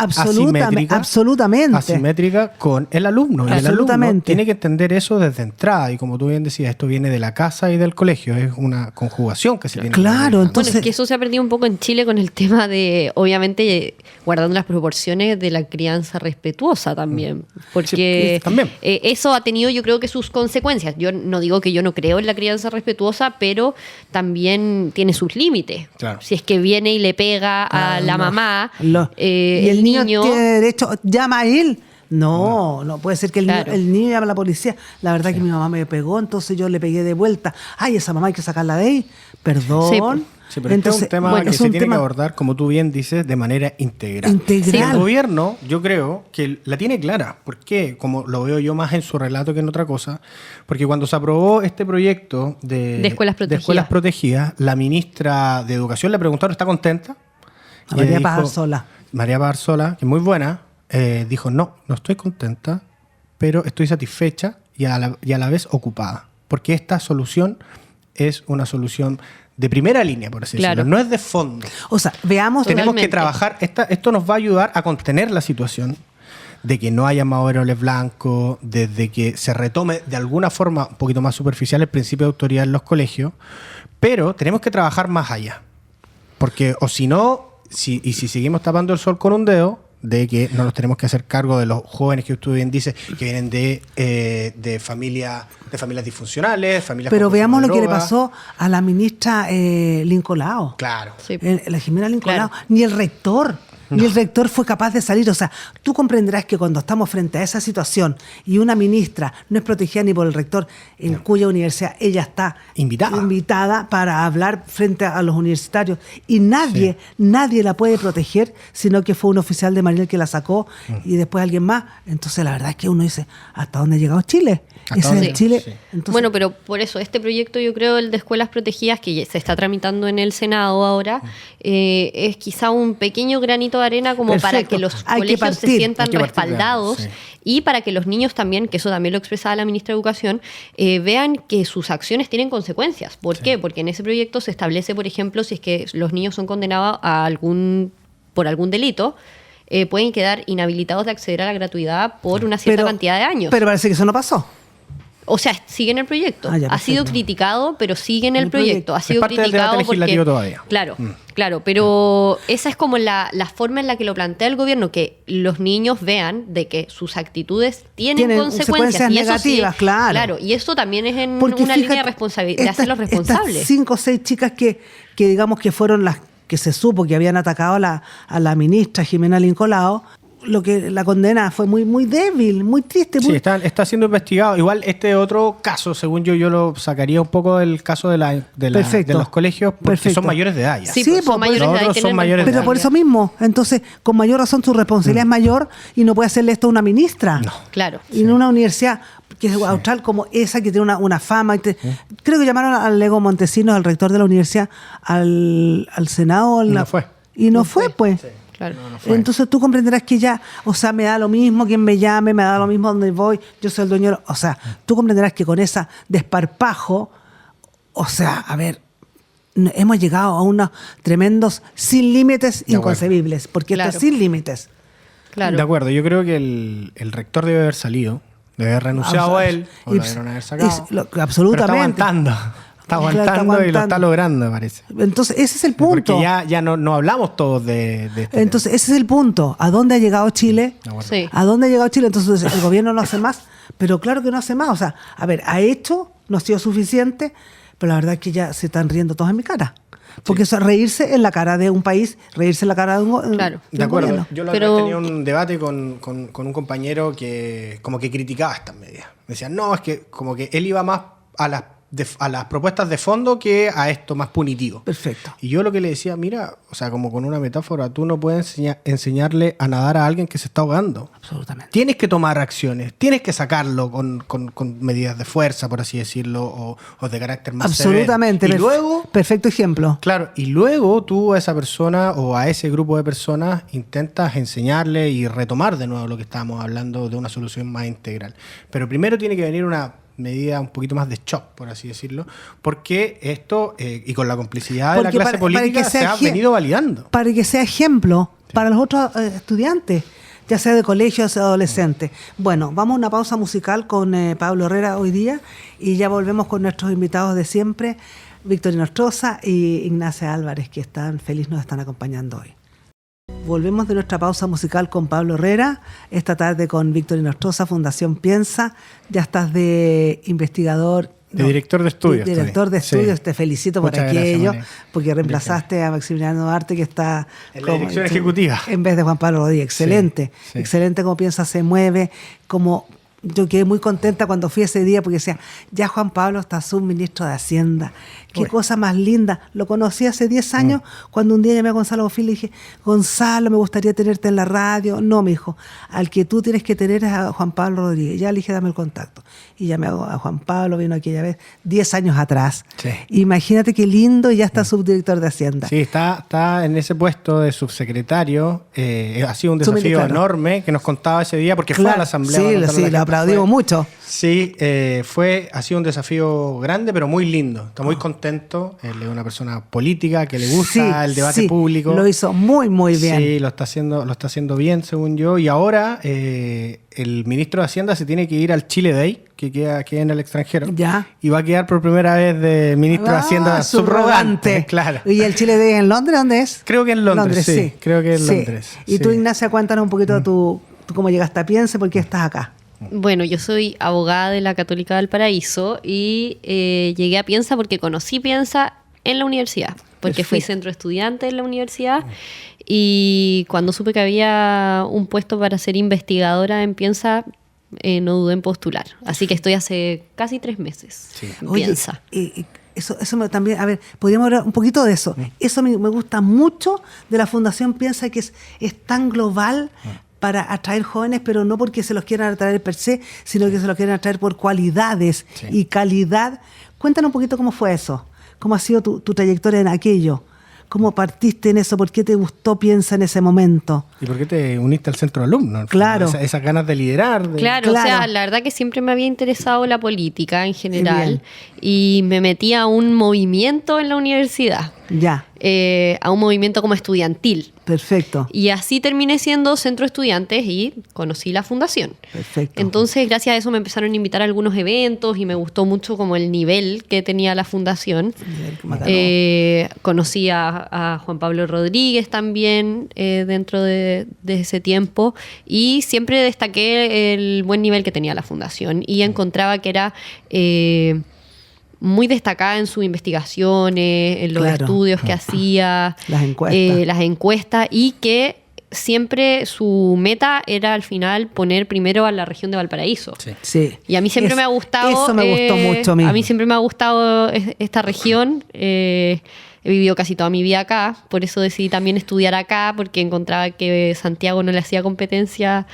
asimétrica con el alumno. Y el alumno tiene que entender eso desde entrada. Y como tú bien decías, esto viene de la casa y del colegio. Es una conjugación que se tiene. Claro, entonces... Bueno, es que eso se ha perdido un poco en Chile con el tema de, obviamente, guardando las proporciones de la crianza respetuosa también. Porque sí, también. Eso ha tenido, yo creo que sus consecuencias. Yo no digo que yo no creo en la crianza respetuosa, pero también tiene sus límites. Claro. Si es que viene y le pega a la mamá, y el niño tiene derecho, llama a él. No puede ser que el niño llame a la policía. La verdad que mi mamá me pegó, entonces yo le pegué de vuelta. Ay, esa mamá hay que sacarla de ahí. Perdón. Sí, pero entonces, este es un tema que se tiene que abordar, como tú bien dices, de manera integral. Sí, el gobierno, yo creo que la tiene clara. ¿Por qué? Como lo veo yo más en su relato que en otra cosa. Porque cuando se aprobó este proyecto de escuelas protegidas, la ministra de Educación le preguntaron, ¿está contenta? María Pazarsola, que es muy buena, dijo, no estoy contenta, pero estoy satisfecha y a la vez ocupada. Porque esta solución es una solución de primera línea, por así decirlo. No es de fondo. O sea, veamos... Tenemos que trabajar. Esto nos va a ayudar a contener la situación de que no haya más overoles blancos, desde que se retome de alguna forma un poquito más superficial el principio de autoridad en los colegios, pero tenemos que trabajar más allá. Porque, o si no, si seguimos tapando el sol con un dedo, de que no nos tenemos que hacer cargo de los jóvenes que usted bien dice que vienen de familias disfuncionales, familias. Pero veamos lo que le pasó a la ministra Lincolao. Claro. Sí. La Jimena Lincolao. Ni el rector fue capaz de salir. O sea, tú comprenderás que cuando estamos frente a esa situación y una ministra no es protegida ni por el rector, en cuya universidad ella está invitada para hablar frente a los universitarios, y nadie la puede proteger, sino que fue un oficial de Marina el que la sacó y después alguien más. Entonces la verdad es que uno dice, ¿hasta dónde ha llegado Chile? Chile. Sí. Entonces, bueno, pero por eso este proyecto, yo creo, el de escuelas protegidas, que se está tramitando en el Senado ahora, es quizá un pequeño granito de arena como para que los colegios se sientan respaldados y para que los niños también, que eso también lo expresaba la ministra de Educación, vean que sus acciones tienen consecuencias. ¿Por qué? Porque en ese proyecto se establece, por ejemplo, si es que los niños son condenados por algún delito, pueden quedar inhabilitados de acceder a la gratuidad por una cierta cantidad de años. Pero parece que eso no pasó. O sea, sigue en el proyecto. Ha sido criticado, pero sigue en el proyecto. Ha sido parte criticado del debate legislativo todavía. Claro, pero esa es como la forma en la que lo plantea el gobierno, que los niños vean de que sus actitudes tienen consecuencias negativas, claro. Y eso también es en una línea de responsabilidad, de hacerlos responsables. Estas 5 o 6 chicas que digamos que fueron las que se supo que habían atacado a la ministra Jimena Lincolao, lo que la condena fue muy, muy débil, muy triste. Sí, está siendo investigado. Igual este otro caso, según yo lo sacaría un poco del caso de los colegios, porque son mayores de edad ya. Sí, son mayores de edad. Son mayores de edad. Pero por eso mismo, entonces, con mayor razón su responsabilidad es mayor y no puede hacerle esto a una ministra. No. Claro. Y en una universidad que es austral como esa, que tiene una fama. Creo que llamaron al Lego Montesinos, al rector de la universidad, al Senado. No fue. Y no fue, pues. Sí. Claro. No entonces tú comprenderás que ya, o sea, me da lo mismo quien me llame, me da lo mismo donde voy, yo soy el dueño. O sea, tú comprenderás que con esa desparpajo, o sea, a ver, hemos llegado a unos tremendos sin límites inconcebibles, porque esto es sin límites. Claro. De acuerdo, yo creo que el rector debe haber salido, debe haber renunciado a él, o lo debieron haber sacado. Absolutamente. Está aguantando y lo está logrando, me parece. Entonces, ese es el punto. Porque ya no hablamos todos de este Entonces, ese es el punto. ¿A dónde ha llegado Chile? Sí. ¿A dónde ha llegado Chile? Entonces, el gobierno no hace más. Pero claro que no hace más. O sea, a ver, ha hecho, no ha sido suficiente, pero la verdad es que ya se están riendo todos en mi cara. Porque eso, reírse en la cara de un país, reírse en la cara de un Claro. De acuerdo. gobierno. Yo tenía un debate con un compañero que como que criticaba estas medidas. Decía, no, es que como que él iba más a las a las propuestas de fondo que a esto más punitivo. Perfecto. Y yo lo que le decía, mira, o sea, como con una metáfora, tú no puedes enseñarle a nadar a alguien que se está ahogando. Absolutamente. Tienes que tomar acciones, tienes que sacarlo con medidas de fuerza, por así decirlo, o de carácter más absolutamente. severo. Y luego, perfecto ejemplo. claro, y luego tú a esa persona o a ese grupo de personas intentas enseñarle y retomar de nuevo lo que estábamos hablando de una solución más integral. Pero primero tiene que venir una medida un poquito más de shock, por así decirlo, porque esto, y con la complicidad de la clase política, se ha venido validando. Para que sea ejemplo para los otros estudiantes, ya sea de colegio o sea adolescentes. Bueno, vamos a una pausa musical con Pablo Herrera hoy día y ya volvemos con nuestros invitados de siempre, Víctor Inostroza y Ignacia Álvarez, que nos están acompañando hoy. Volvemos de nuestra pausa musical con Pablo Herrera, esta tarde con Víctor Inostroza, Fundación Piensa. Ya estás de investigador. Director de estudios. Director de estudios, sí. Te felicito por aquello, porque reemplazaste a Maximiliano Duarte, que está en la dirección ejecutiva. En vez de Juan Pablo Rodríguez. Excelente, sí. Excelente cómo Piensa se mueve, como... Yo quedé muy contenta cuando fui ese día porque decía, ya Juan Pablo está subministro de Hacienda. Qué cosa más linda. Lo conocí hace 10 años cuando un día llamé a Gonzalo Bofil y le dije, Gonzalo, me gustaría tenerte en la radio. No, me dijo, al que tú tienes que tener es a Juan Pablo Rodríguez. Ya le dije, dame el contacto. Y llamé a Juan Pablo, vino aquella vez, 10 años atrás. Sí. Imagínate qué lindo y ya está subdirector de Hacienda. Sí, está en ese puesto de subsecretario. Ha sido un desafío enorme que nos contaba ese día porque fue a la asamblea. Sí, lo aplaudimos mucho. Sí, ha sido un desafío grande, pero muy lindo. Está muy contento. Él es una persona política que le gusta el debate público. Lo hizo muy, muy bien. Sí, lo está haciendo bien, según yo. Y ahora el ministro de Hacienda se tiene que ir al Chile Day, que queda en el extranjero. Ya. Y va a quedar por primera vez de ministro de Hacienda subrogante. Claro. ¿Y el Chile Day en Londres? ¿Dónde es? Creo que en Londres, sí. Creo que en Londres. Y tú, Ignacia, cuéntanos un poquito tú cómo llegaste a Piensa, por qué estás acá. Bueno, yo soy abogada de la Católica de Valparaíso y llegué a Piensa porque conocí Piensa en la universidad, porque fui centro estudiante en la universidad y cuando supe que había un puesto para ser investigadora en Piensa, no dudé en postular. Así que estoy hace casi 3 meses en Piensa. Eso también, a ver, podríamos hablar un poquito de eso. Eso me gusta mucho de la Fundación Piensa, que es tan global para atraer jóvenes, pero no porque se los quieran atraer per se, sino que se los quieran atraer por cualidades y calidad. Cuéntanos un poquito cómo fue eso, cómo ha sido tu trayectoria en aquello, cómo partiste en eso, por qué te gustó Piensa en ese momento. ¿Y por qué te uniste al centro de alumnos? Claro. Esas ganas de liderar. Claro, o sea, la verdad que siempre me había interesado la política en general y me metí a un movimiento en la universidad. Ya. A un movimiento como estudiantil. Perfecto. Y así terminé siendo centro estudiantes y conocí la fundación. Perfecto. Entonces, gracias a eso me empezaron a invitar a algunos eventos y me gustó mucho como el nivel que tenía la fundación. Conocí a Juan Pablo Rodríguez también dentro de ese tiempo y siempre destaqué el buen nivel que tenía la fundación y encontraba que era... muy destacada en sus investigaciones, en los estudios que hacía, las encuestas y que siempre su meta era al final poner primero a la región de Valparaíso. Sí. Y a mí siempre me ha gustado... Eso me gustó mucho a mí. Siempre me ha gustado esta región. He vivido casi toda mi vida acá, por eso decidí también estudiar acá, porque encontraba que Santiago no le hacía competencia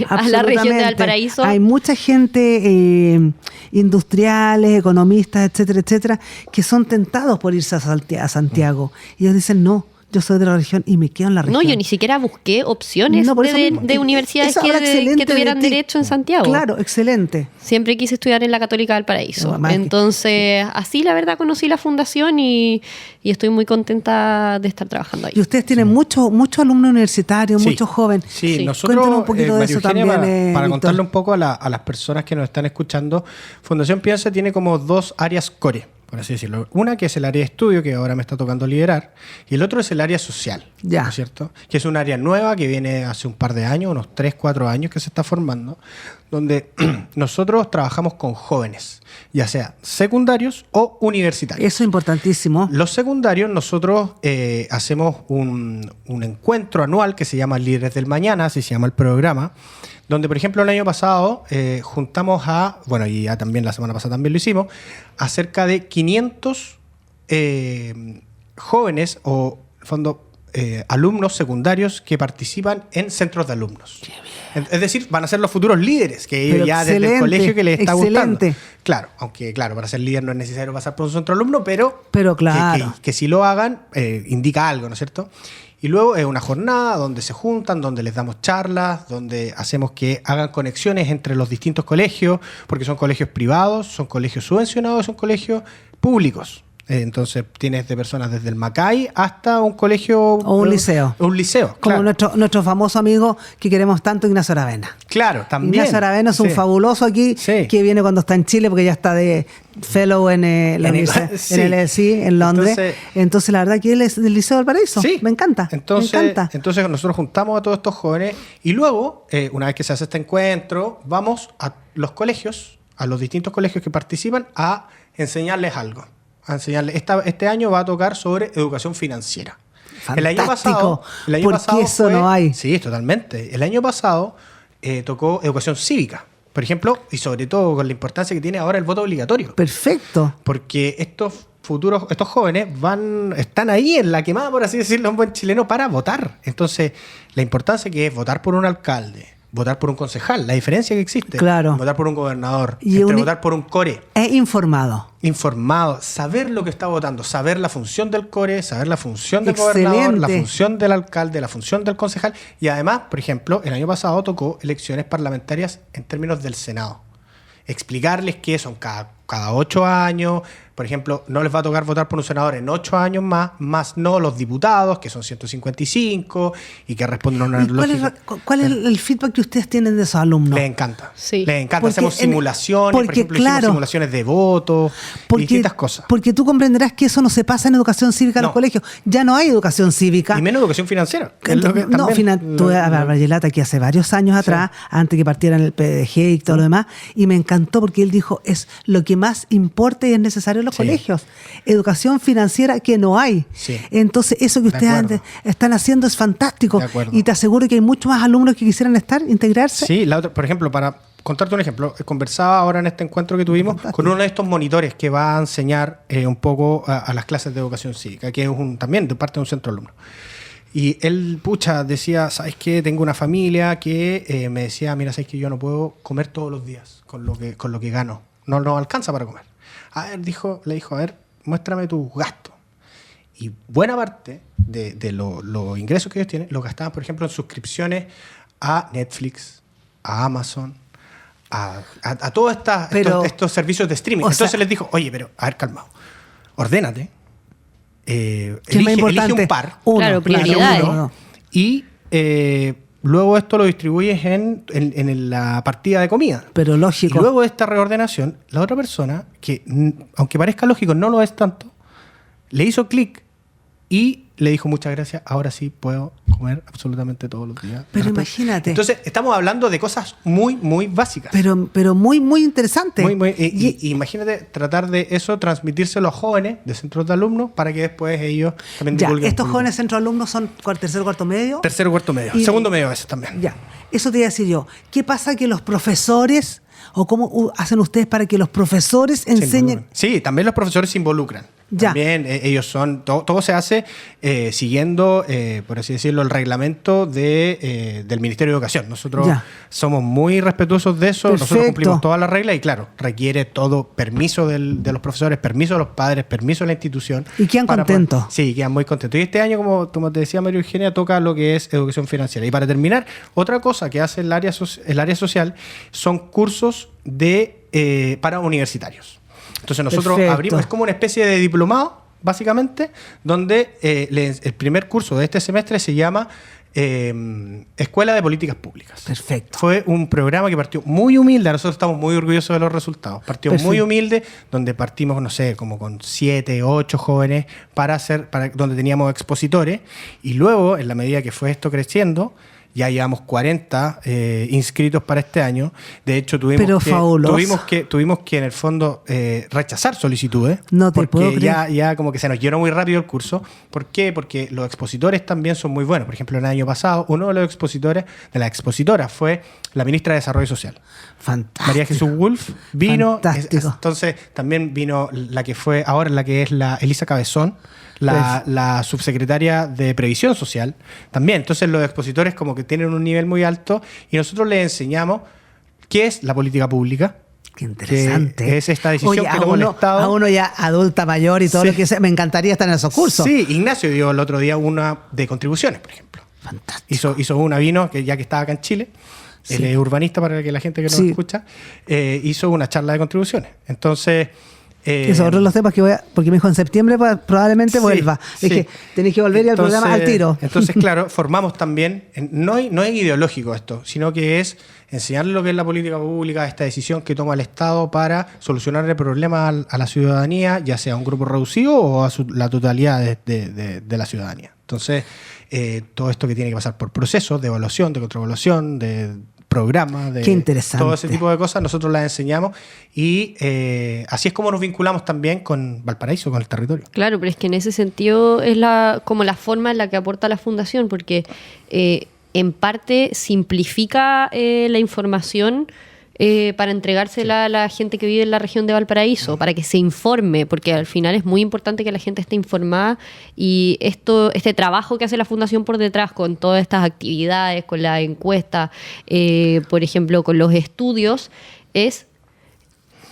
a la región de Valparaíso. Hay mucha gente, industriales, economistas, etcétera, etcétera, que son tentados por irse a Santiago. Y ellos dicen, no, yo soy de la región y me quedo en la región. No, yo ni siquiera busqué opciones de universidades que tuvieran derecho en Santiago. Claro, excelente. Siempre quise estudiar en la Católica de Valparaíso. Entonces, así la verdad conocí la fundación y estoy muy contenta de estar trabajando ahí. Y ustedes tienen muchos alumnos universitarios, muchos jóvenes. Sí, nosotros, cuéntanos un poquito de eso también. Para contarle un poco a las personas que nos están escuchando, Fundación Piensa tiene como 2 áreas core, por así decirlo. Una que es el área de estudio, que ahora me está tocando liderar, y el otro es el área social, ¿no es cierto? Que es un área nueva que viene hace un par de años, unos 3-4 años que se está formando, donde nosotros trabajamos con jóvenes, ya sea secundarios o universitarios. Eso es importantísimo. Los secundarios, nosotros hacemos un encuentro anual que se llama Líderes del Mañana, así se llama el programa, donde, por ejemplo, el año pasado juntamos y ya también la semana pasada también lo hicimos, a cerca de 500 jóvenes o, en el fondo, alumnos secundarios que participan en centros de alumnos. Es decir, van a ser los futuros líderes, que ellos ya desde el colegio que les está gustando. Claro, aunque claro, para ser líder no es necesario pasar por un centro de alumnos, pero claro. que si lo hagan, indica algo, ¿no es cierto? Y luego es una jornada donde se juntan, donde les damos charlas, donde hacemos que hagan conexiones entre los distintos colegios, porque son colegios privados, son colegios subvencionados, son colegios públicos. Entonces tienes de personas desde el Macay hasta un colegio o un liceo. Un liceo, como claro. nuestro famoso amigo que queremos tanto, Ignacio Aravena. Claro, también. Ignacio Aravena es un fabuloso aquí, que viene cuando está en Chile, porque ya está de fellow en el LSE en Londres. Entonces la verdad que él es del Liceo Valparaíso. Sí. Me encanta. Entonces nosotros juntamos a todos estos jóvenes y luego, una vez que se hace este encuentro, vamos a los colegios, a los distintos colegios que participan, a enseñarles algo. Este año va a tocar sobre educación financiera. Fantástico. El año pasado eso no hay. Sí, totalmente. El año pasado tocó educación cívica, por ejemplo, y sobre todo con la importancia que tiene ahora el voto obligatorio. Perfecto. Porque estos jóvenes están ahí en la quemada, por así decirlo, un buen chileno, para votar. Entonces, la importancia que es votar por un alcalde, votar por un concejal, la diferencia que existe. Claro. Votar por un gobernador, votar por un core. Es informado, saber lo que está votando, saber la función del core, saber la función del gobernador, la función del alcalde, la función del concejal. Y además, por ejemplo, el año pasado tocó elecciones parlamentarias en términos del Senado. Explicarles que son cada 8 años. Por ejemplo, no les va a tocar votar por un senador en 8 años más no los diputados, que son 155 y que responden a una lógica. ¿Cuál es el feedback que ustedes tienen de esos alumnos? Les encanta. Sí. Les encanta. Hacemos simulaciones, por ejemplo, hicimos simulaciones de votos, distintas cosas. Porque tú comprenderás que eso no se pasa en educación cívica en los colegios. Ya no hay educación cívica. Y menos educación financiera. Tuve a Barbara aquí hace varios años atrás, antes que partieran el PDG y todo lo demás, y me encantó porque él dijo, es lo que más importa y es necesario en los colegios. Educación financiera que no hay. Sí. Entonces, eso que ustedes están haciendo es fantástico. Y te aseguro que hay muchos más alumnos que quisieran integrarse. Sí, por ejemplo, para contarte un ejemplo, conversaba ahora en este encuentro que tuvimos con uno de estos monitores que va a enseñar un poco a las clases de educación cívica, que es también de parte de un centro de alumnos. Y él, decía, ¿sabes qué? Tengo una familia que me decía, mira, ¿sabes qué? Yo no puedo comer todos los días con lo que gano. No alcanza para comer. A ver, le dijo, a ver, muéstrame tus gastos. Y buena parte de los ingresos que ellos tienen los gastaban, por ejemplo, en suscripciones a Netflix, a Amazon, a todos estos servicios de streaming. Entonces les dijo, oye, pero, a ver, calmado, ordénate. Elige un par. Claro, prioridades. Y luego esto lo distribuyes en la partida de comida. Pero lógico. Y luego de esta reordenación, la otra persona, que aunque parezca lógico, no lo es tanto, le hizo clic y le dijo, muchas gracias, ahora sí puedo comer absolutamente todos los días. Pero imagínate. Entonces, estamos hablando de cosas muy, muy básicas. Pero muy, muy interesantes. Y imagínate tratar de eso, transmitírselo a jóvenes de centros de alumnos para que después ellos también divulguen. ¿Estos jóvenes centros de alumnos son tercero, cuarto medio? Tercero, cuarto medio. Segundo medio a veces también. Ya, eso te iba a decir yo. ¿Qué pasa que los profesores, o cómo hacen ustedes para que los profesores enseñen? Sí, también los profesores se involucran. Ya. También ellos todo se hace siguiendo, por así decirlo, el reglamento del Ministerio de Educación. Nosotros somos muy respetuosos de eso. Perfecto. Nosotros cumplimos todas las reglas y, claro, requiere todo permiso de los profesores, permiso de los padres, permiso de la institución. ¿Y quedan contentos? Sí, quedan muy contentos. Y este año, como te decía María Eugenia, toca lo que es educación financiera. Y para terminar, otra cosa que hace el área social son cursos para universitarios. Entonces nosotros abrimos, es como una especie de diplomado, básicamente, donde el primer curso de este semestre se llama Escuela de Políticas Públicas. Perfecto. Fue un programa que partió muy humilde, nosotros estamos muy orgullosos de los resultados. Partió muy humilde, donde partimos, no sé, como con 7, 8 jóvenes donde teníamos expositores, y luego, en la medida que fue esto creciendo, Ya llevamos 40 inscritos para este año. De hecho, tuvimos que en el fondo rechazar solicitudes. No te puedo creer. Ya como que se nos llenó muy rápido el curso. ¿Por qué? Porque los expositores también son muy buenos. Por ejemplo, el año pasado, uno de los expositores, de las expositoras, fue la ministra de Desarrollo Social. Fantástico. María Jesús Wolf vino. Fantástico. Entonces, también vino la que fue ahora, la que es la Elisa Cabezón, la subsecretaria de Previsión Social, también. Entonces los expositores como que tienen un nivel muy alto y nosotros les enseñamos qué es la política pública. Qué interesante. Que es esta decisión que toma el Estado. A uno ya adulta, mayor y todo lo que sea. Me encantaría estar en esos cursos. Sí, Ignacio dio el otro día una de contribuciones, por ejemplo. Fantástico. Hizo una, vino, que ya que estaba acá en Chile, él es urbanista para que la gente que nos escucha, hizo una charla de contribuciones. Entonces... Esos otros los temas que porque me dijo en septiembre probablemente vuelva. Dije, tenéis que volver al programa al tiro. Entonces, claro, formamos también, no es ideológico esto, sino que es enseñarle lo que es la política pública, esta decisión que toma el Estado para solucionar el problema a la ciudadanía, ya sea a un grupo reducido o a la totalidad de la ciudadanía. Entonces, todo esto que tiene que pasar por procesos de evaluación, de contraevaluación, de programas, de Qué interesante. todo ese tipo de cosas, nosotros las enseñamos y así es como nos vinculamos también con Valparaíso, con el territorio. Claro, pero es que en ese sentido es como la forma en la que aporta la Fundación, porque en parte simplifica la información para entregársela a la gente que vive en la región de Valparaíso, para que se informe, porque al final es muy importante que la gente esté informada y este trabajo que hace la Fundación por detrás con todas estas actividades, con la encuesta, por ejemplo, con los estudios, es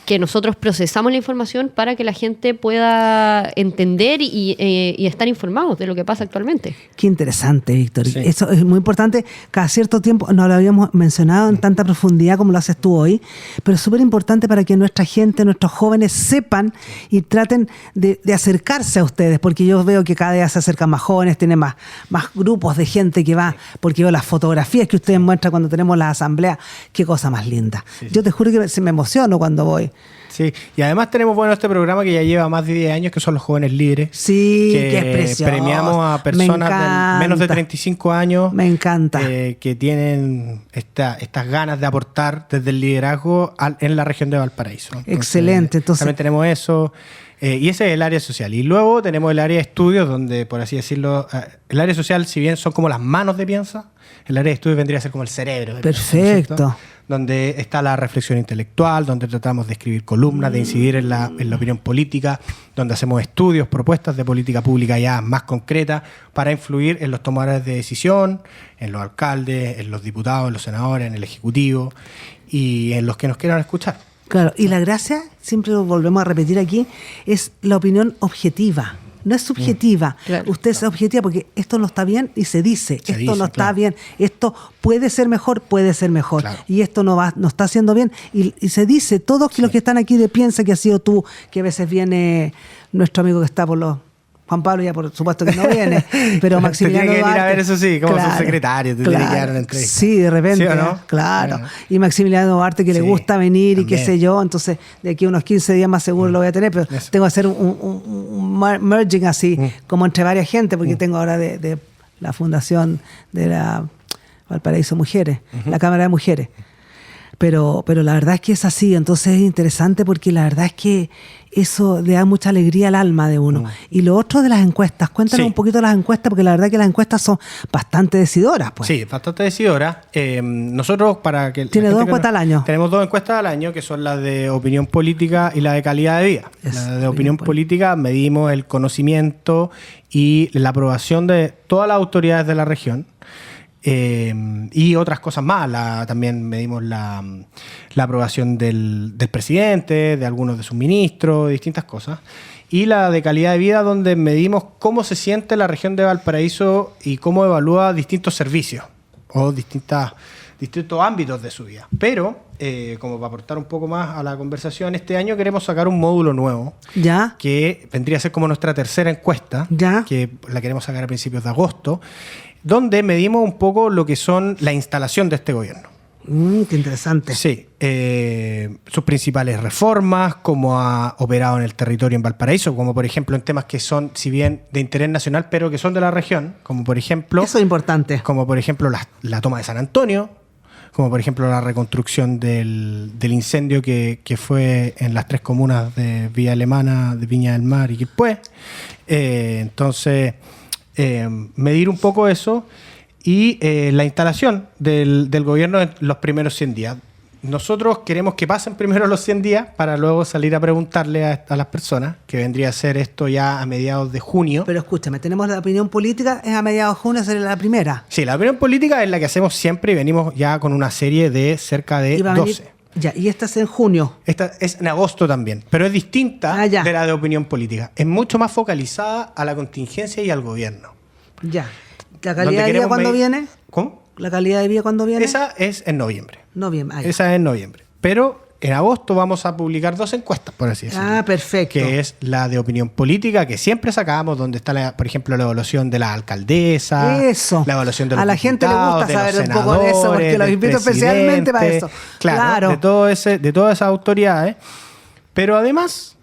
que nosotros procesamos la información para que la gente pueda entender y estar informados de lo que pasa actualmente. Qué interesante, Víctor. Sí. Eso es muy importante. Cada cierto tiempo, no lo habíamos mencionado en tanta profundidad como lo haces tú hoy, pero es súper importante para que nuestra gente, nuestros jóvenes sepan y traten de acercarse a ustedes, porque yo veo que cada día se acercan más jóvenes, tienen más grupos de gente que va, porque veo las fotografías que ustedes muestran cuando tenemos las asambleas. Qué cosa más linda. Sí. Yo te juro que me emociono cuando voy. Sí, y además tenemos este programa que ya lleva más de 10 años, que son los Jóvenes Líderes. Sí, que es precioso. Premiamos a personas de menos de 35 años. Me encanta. Que tienen estas ganas de aportar desde el liderazgo en la región de Valparaíso. Excelente. Entonces, también tenemos eso. Y ese es el área social. Y luego tenemos el área de estudios, donde, por así decirlo, el área social, si bien son como las manos de Piensa, el área de estudios vendría a ser como el cerebro. Perfecto. Piensa, donde está la reflexión intelectual, donde tratamos de escribir columnas, de incidir en la opinión política, donde hacemos estudios, propuestas de política pública ya más concretas para influir en los tomadores de decisión, en los alcaldes, en los diputados, en los senadores, en el Ejecutivo y en los que nos quieran escuchar. Claro, y la gracia, siempre lo volvemos a repetir aquí, es la opinión objetiva. No es subjetiva. Claro. Usted es objetiva porque esto no está bien y se dice. Esto no está bien. Esto puede ser mejor. Claro. Y esto no está haciendo bien. Y se dice. Todos los que están aquí piensa que has sido tú, que a veces viene nuestro amigo que está por los... Juan Pablo ya por supuesto que no viene, pero Maximiliano Duarte... Tiene que ir a ver, eso sí, como subsecretario, te tiene que dar una entrevista. Sí, de repente, ¿sí o no? Claro. Y Maximiliano Duarte que le gusta venir también. Y qué sé yo, entonces de aquí a unos 15 días más seguro lo voy a tener, pero tengo que hacer un merging así, como entre varias gente, porque tengo ahora de la fundación de la Valparaíso Mujeres, la Cámara de Mujeres. Pero la verdad es que es así, entonces es interesante porque la verdad es que eso le da mucha alegría al alma de uno. Y lo otro de las encuestas, cuéntanos un poquito de las encuestas, porque la verdad es que las encuestas son bastante decidoras. Pues. Sí, bastante decidoras. Nosotros, para que... ¿Tiene 2 encuestas al año? Tenemos 2 encuestas al año, que son las de opinión política y la de calidad de vida. La de opinión política medimos el conocimiento y la aprobación de todas las autoridades de la región. Y otras cosas más. También medimos la aprobación del presidente, de algunos de sus ministros, distintas cosas. Y la de calidad de vida, donde medimos cómo se siente la región de Valparaíso y cómo evalúa distintos servicios o distintos ámbitos de su vida. Pero, como para aportar un poco más a la conversación, este año queremos sacar un módulo nuevo, ¿ya? Que vendría a ser como nuestra tercera encuesta, ¿ya? Que la queremos sacar a principios de agosto, donde medimos un poco lo que son la instalación de este gobierno. Qué interesante. Sí. Sus principales reformas, cómo ha operado en el territorio en Valparaíso, como por ejemplo en temas que son, si bien de interés nacional, pero que son de la región, como por ejemplo... Eso es importante. Como por ejemplo la toma de San Antonio, como por ejemplo la reconstrucción del incendio que fue en las 3 comunas de Villa Alemana, de Viña del Mar y Quilpué. Entonces, medir un poco eso y la instalación del gobierno en los primeros 100 días. Nosotros queremos que pasen primero los 100 días para luego salir a preguntarle a las personas, que vendría a ser esto ya a mediados de junio. Pero escúchame, tenemos la opinión política, es a mediados de junio, sería la primera. Sí, la opinión política es la que hacemos siempre y venimos ya con una serie de cerca de 12. Ya, y esta es en junio. Esta es en agosto también, pero es distinta de la de opinión política. Es mucho más focalizada a la contingencia y al gobierno. Ya. ¿La calidad de vida cuándo viene? ¿Cómo? ¿La calidad de vida cuándo viene? Esa es en noviembre. Noviembre. Esa es en noviembre. Pero en agosto vamos a publicar 2 encuestas, por así decirlo. Ah, perfecto. Que es la de opinión política, que siempre sacamos, donde está, por ejemplo, la evaluación de la alcaldesa. Eso. La evaluación de los a la gente le gusta saber un poco de eso, porque los invito especialmente para eso. Claro. De todas esas autoridades. Pero además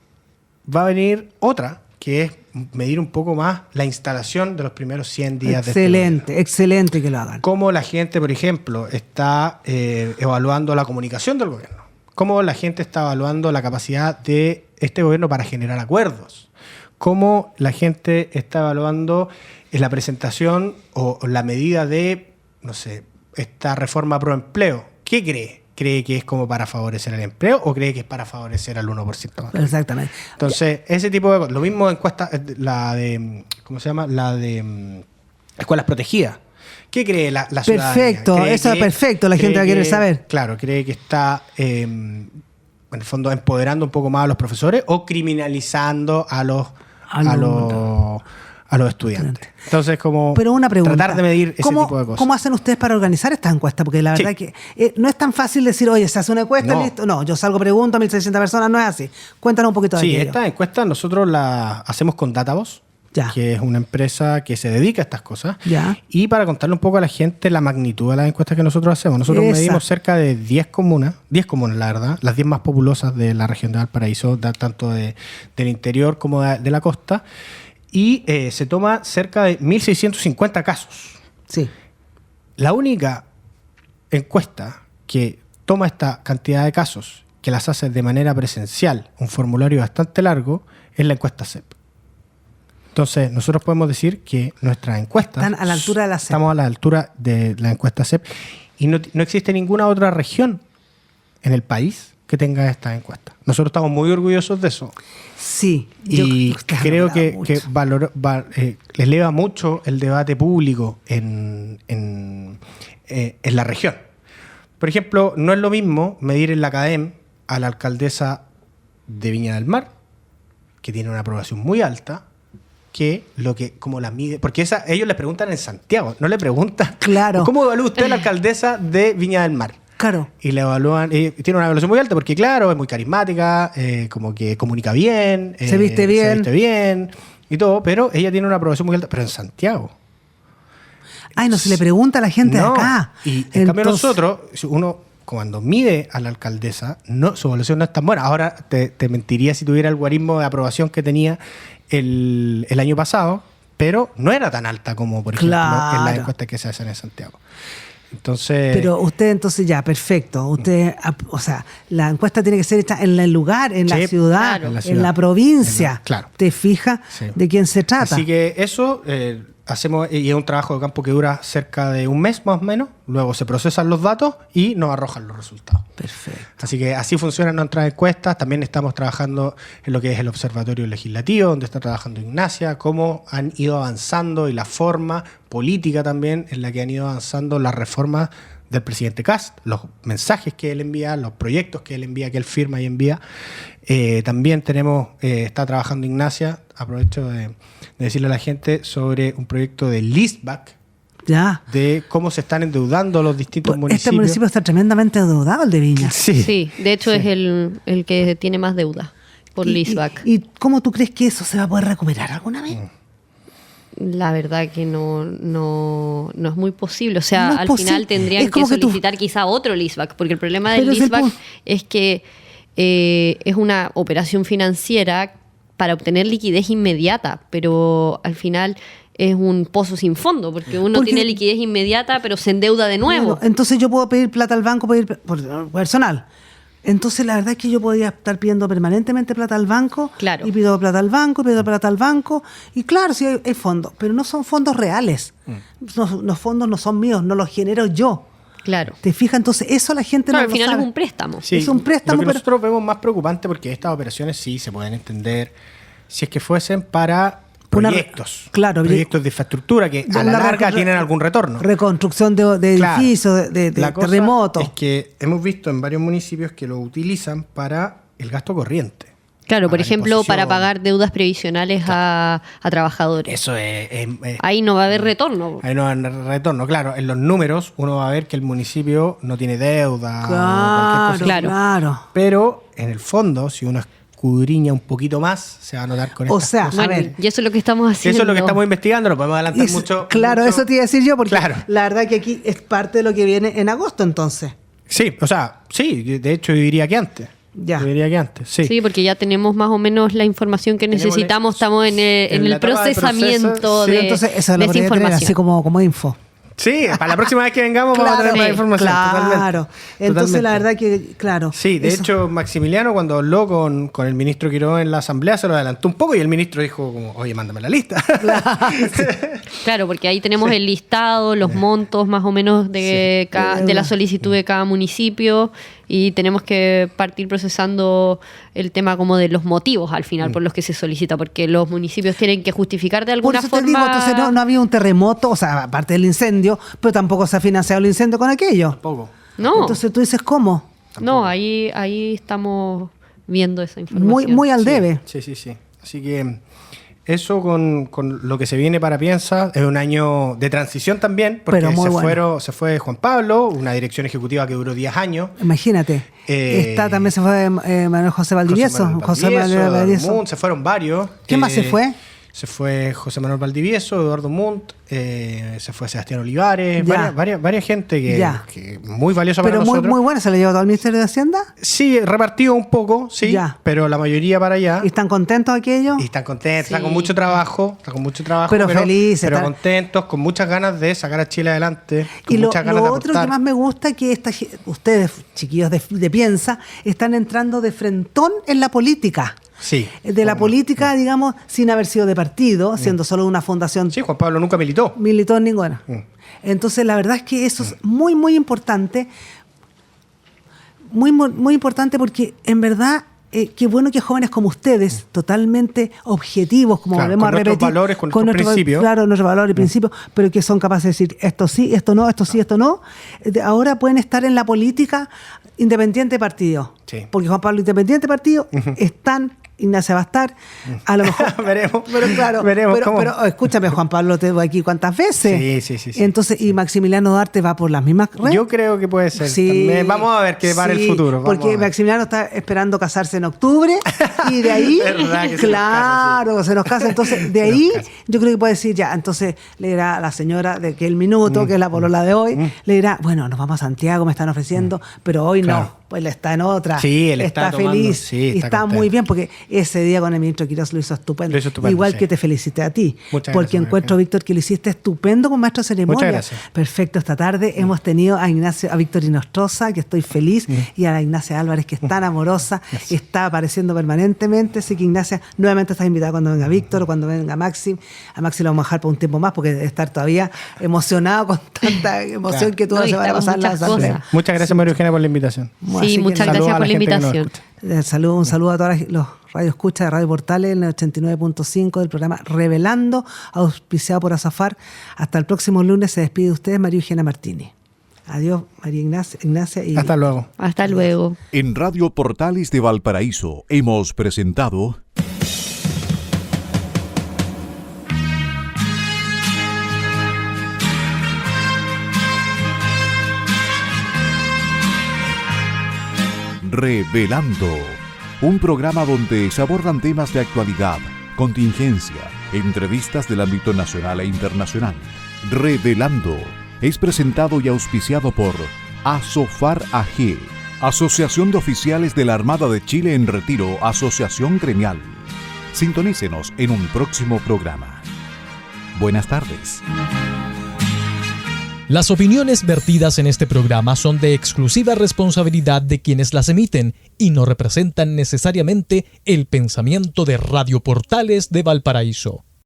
va a venir otra, que es medir un poco más la instalación de los primeros 100 días. Excelente, excelente que lo hagan. Cómo la gente, por ejemplo, está evaluando la comunicación del gobierno. Cómo la gente está evaluando la capacidad de este gobierno para generar acuerdos. Cómo la gente está evaluando la presentación o la medida de, no sé, esta reforma pro empleo. ¿Qué cree? ¿Cree que es como para favorecer el empleo o cree que es para favorecer al 1% más? Exactamente. Entonces, ese tipo de cosas. Lo mismo encuesta, la de, ¿cómo se llama? La de escuelas protegidas. ¿Qué cree la ciudadanía? Perfecto, eso es perfecto, la gente va a querer saber. Claro, cree que está, en el fondo, empoderando un poco más a los profesores o criminalizando a los estudiantes. Entonces, Pero una pregunta, tratar de medir ese tipo de cosas. ¿Cómo hacen ustedes para organizar estas encuestas? Porque la verdad que no es tan fácil decir, oye, se hace una encuesta y listo. No, yo salgo, pregunto a 1.600 personas, no es así. Cuéntanos un poquito de aquello. Sí, estas encuestas nosotros las hacemos con Datavoz, que es una empresa que se dedica a estas cosas. Ya. Y para contarle un poco a la gente la magnitud de las encuestas que nosotros hacemos. Nosotros medimos cerca de 10 comunas, la verdad, las 10 más populosas de la región de Valparaíso, tanto del interior como de la costa. Y se toma cerca de 1.650 casos. Sí. La única encuesta que toma esta cantidad de casos, que las hace de manera presencial, un formulario bastante largo, es la encuesta CEP. Entonces, nosotros podemos decir que nuestras encuestas... Están a la altura de la CEP. Estamos a la altura de la encuesta CEP. Y no existe ninguna otra región en el país que tenga estas encuestas. Nosotros estamos muy orgullosos de eso. Sí. Y creo que eleva mucho el debate público en la región. Por ejemplo, no es lo mismo medir en la CADEM a la alcaldesa de Viña del Mar, que tiene una aprobación muy alta, que como la mide. Porque ellos le preguntan en Santiago, no le preguntan. Claro. ¿Cómo evalúa usted a la alcaldesa de Viña del Mar? Claro. Y le evalúan, tiene una evaluación muy alta porque, claro, es muy carismática, como que comunica bien, se viste bien y todo, pero ella tiene una aprobación muy alta, pero en Santiago. Ay, no se le pregunta a la gente de acá. Y en cambio nosotros, uno cuando mide a la alcaldesa, su evaluación no es tan buena. Ahora te mentiría si tuviera el guarismo de aprobación que tenía el año pasado, pero no era tan alta como, por ejemplo, en las encuestas que se hacen en Santiago. Entonces, pero usted entonces ya, perfecto. Usted, o sea, la encuesta tiene que ser hecha en el lugar, en la ciudad, en la provincia. Claro. ¿Te fijas de quién se trata? Así que eso hacemos, y es un trabajo de campo que dura cerca de un mes más o menos. Luego se procesan los datos y nos arrojan los resultados. Perfecto. Así que así funcionan nuestras encuestas. También estamos trabajando en lo que es el Observatorio Legislativo, donde está trabajando Ignacia, cómo han ido avanzando y la forma política también en la que han ido avanzando las reformas del presidente Kast, los mensajes que él envía, los proyectos que él envía, que él firma y envía. También está trabajando Ignacia, aprovecho de decirle a la gente sobre un proyecto de leaseback, de cómo se están endeudando los distintos municipios. Este municipio está tremendamente endeudado, el de Viña. Sí, de hecho es el que tiene más deuda por leaseback. ¿Y cómo tú crees que eso se va a poder recuperar alguna vez? La verdad que no es muy posible. O sea, No es al final tendrían que solicitar quizá otro leaseback, porque el problema del leaseback es que es una operación financiera para obtener liquidez inmediata, pero al final es un pozo sin fondo, porque uno tiene liquidez inmediata, pero se endeuda de nuevo. Bueno, entonces yo puedo pedir plata al banco, personal. Entonces la verdad es que yo podría estar pidiendo permanentemente plata al banco, claro. Y pido plata al banco, y pido plata al banco, y claro, sí hay fondos, pero no son fondos reales. Los fondos no son míos, no los genero yo. Claro. ¿Te fijas? Entonces eso la gente no lo sabe. Al final es un préstamo. Sí, es un préstamo, lo que nosotros vemos más preocupante, porque estas operaciones sí se pueden entender si es que fuesen para proyectos. Proyectos de infraestructura que a la larga tienen algún retorno. Reconstrucción de edificios, de terremotos. Es que hemos visto en varios municipios que lo utilizan para el gasto corriente. Claro, por ejemplo, para pagar deudas previsionales a trabajadores. Eso es ahí no va a haber retorno. Ahí no va a haber retorno. Claro, en los números uno va a ver que el municipio no tiene deuda. Claro. Pero en el fondo, si uno escudriña un poquito más, se va a notar con estas cosas. Bueno, a ver, y eso es lo que estamos haciendo. Eso es lo que estamos investigando, lo podemos adelantar mucho. Claro, mucho. Eso te iba a decir yo, porque la verdad que aquí es parte de lo que viene en agosto, entonces. Sí, o sea, sí, de hecho yo diría que antes. Ya. Yo diría que antes, sí. Sí, porque ya tenemos más o menos la información que necesitamos, estamos en el procesamiento de entonces eso lo esa información. Tener así como info. Sí, para la próxima vez que vengamos vamos a tener más información. Claro. Entonces la verdad que, claro. Sí, de hecho Maximiliano cuando habló con el ministro Quiroga en la asamblea se lo adelantó un poco y el ministro dijo como, oye, mándame la lista. Claro, porque ahí tenemos el listado, los montos más o menos de la solicitud de cada municipio y tenemos que partir procesando el tema como de los motivos al final por los que se solicita, porque los municipios tienen que justificar de alguna forma. Por eso te digo, entonces no había un terremoto, o sea, aparte del incendio, pero tampoco se ha financiado el incendio con aquello. Tampoco. No. Entonces tú dices, ¿cómo? No, ahí estamos viendo esa información. Muy al debe. Sí. Así que eso con lo que se viene para Piensa es un año de transición también, porque se fue Juan Pablo, una dirección ejecutiva que duró 10 años. Imagínate. También se fue Manuel José Valdivieso. Se fueron varios. ¿Quién más se fue? Se fue José Manuel Valdivieso, Eduardo Munt, se fue Sebastián Olivares, varias gente que muy valiosa para nosotros. Pero muy buena, ¿se le llevó todo al Ministerio de Hacienda? Sí, repartido un poco, sí, pero la mayoría para allá. ¿Y están contentos aquellos? Y están contentos, están con mucho trabajo, pero felices. Pero contentos, con muchas ganas de sacar a Chile adelante. Y lo otro que más me gusta es que ustedes, chiquillos de Piensa, están entrando de frentón en la política. Sí. De la política, digamos, sin haber sido de partido, siendo solo una fundación. Sí, Juan Pablo nunca militó. Militó en ninguna. Entonces, la verdad es que eso es muy, muy importante. Muy, muy importante porque, en verdad, qué bueno que jóvenes como ustedes, totalmente objetivos, como volvemos a repetir. Con nuestros valores, con nuestros principios. Claro, nuestros valores y principios, pero que son capaces de decir esto sí, esto no, esto sí, esto no. Ahora pueden estar en la política independiente de partido. Sí. Porque Juan Pablo independiente de partido están... Ignacia va a estar, a lo mejor veremos, pero escúchame, Juan Pablo te voy aquí cuántas veces. Sí. Entonces, y Maximiliano Duarte va por las mismas redes. Yo creo que puede ser. Sí, vamos a ver qué va en el futuro. Porque Maximiliano está esperando casarse en octubre y de ahí, se nos casa. Entonces, de ahí yo creo que puede decir ya, entonces le dirá a la señora de que el minuto, que es la polola de hoy, le dirá, bueno, nos vamos a Santiago, me están ofreciendo, pero hoy no. Pues él está en otra. Sí, él está feliz. Sí, está muy bien porque ese día con el ministro Quiroz lo hizo estupendo. Igual que te felicité a ti. Muchas porque gracias, encuentro, Víctor, que lo hiciste estupendo como maestro de ceremonia. Muchas gracias. Perfecto. Esta tarde hemos tenido a Víctor Inostroza, que estoy feliz, y a la Ignacia Álvarez, que es tan amorosa, está apareciendo permanentemente. Así que, Ignacia, nuevamente estás invitada cuando venga Víctor o cuando venga Maxi. A Maxi lo vamos a dejar por un tiempo más porque debe estar todavía emocionado con tanta emoción que tú se van a pasar la asamblea. Muchas gracias, María Eugenia, por la invitación. Sí, muchas gracias por la invitación. Un saludo a todos los radioescuchas de Radio Portales en el 89.5 del programa Revelando, auspiciado por Azafar. Hasta el próximo lunes se despide de ustedes María Eugenia Martínez. Adiós, María Ignacia. Y hasta luego. Hasta luego. En Radio Portales de Valparaíso hemos presentado Revelando, un programa donde se abordan temas de actualidad, contingencia, entrevistas del ámbito nacional e internacional. Revelando es presentado y auspiciado por Asofar AG, Asociación de Oficiales de la Armada de Chile en Retiro, Asociación Gremial. Sintonícenos en un próximo programa. Buenas tardes. Las opiniones vertidas en este programa son de exclusiva responsabilidad de quienes las emiten y no representan necesariamente el pensamiento de Radio Portales de Valparaíso.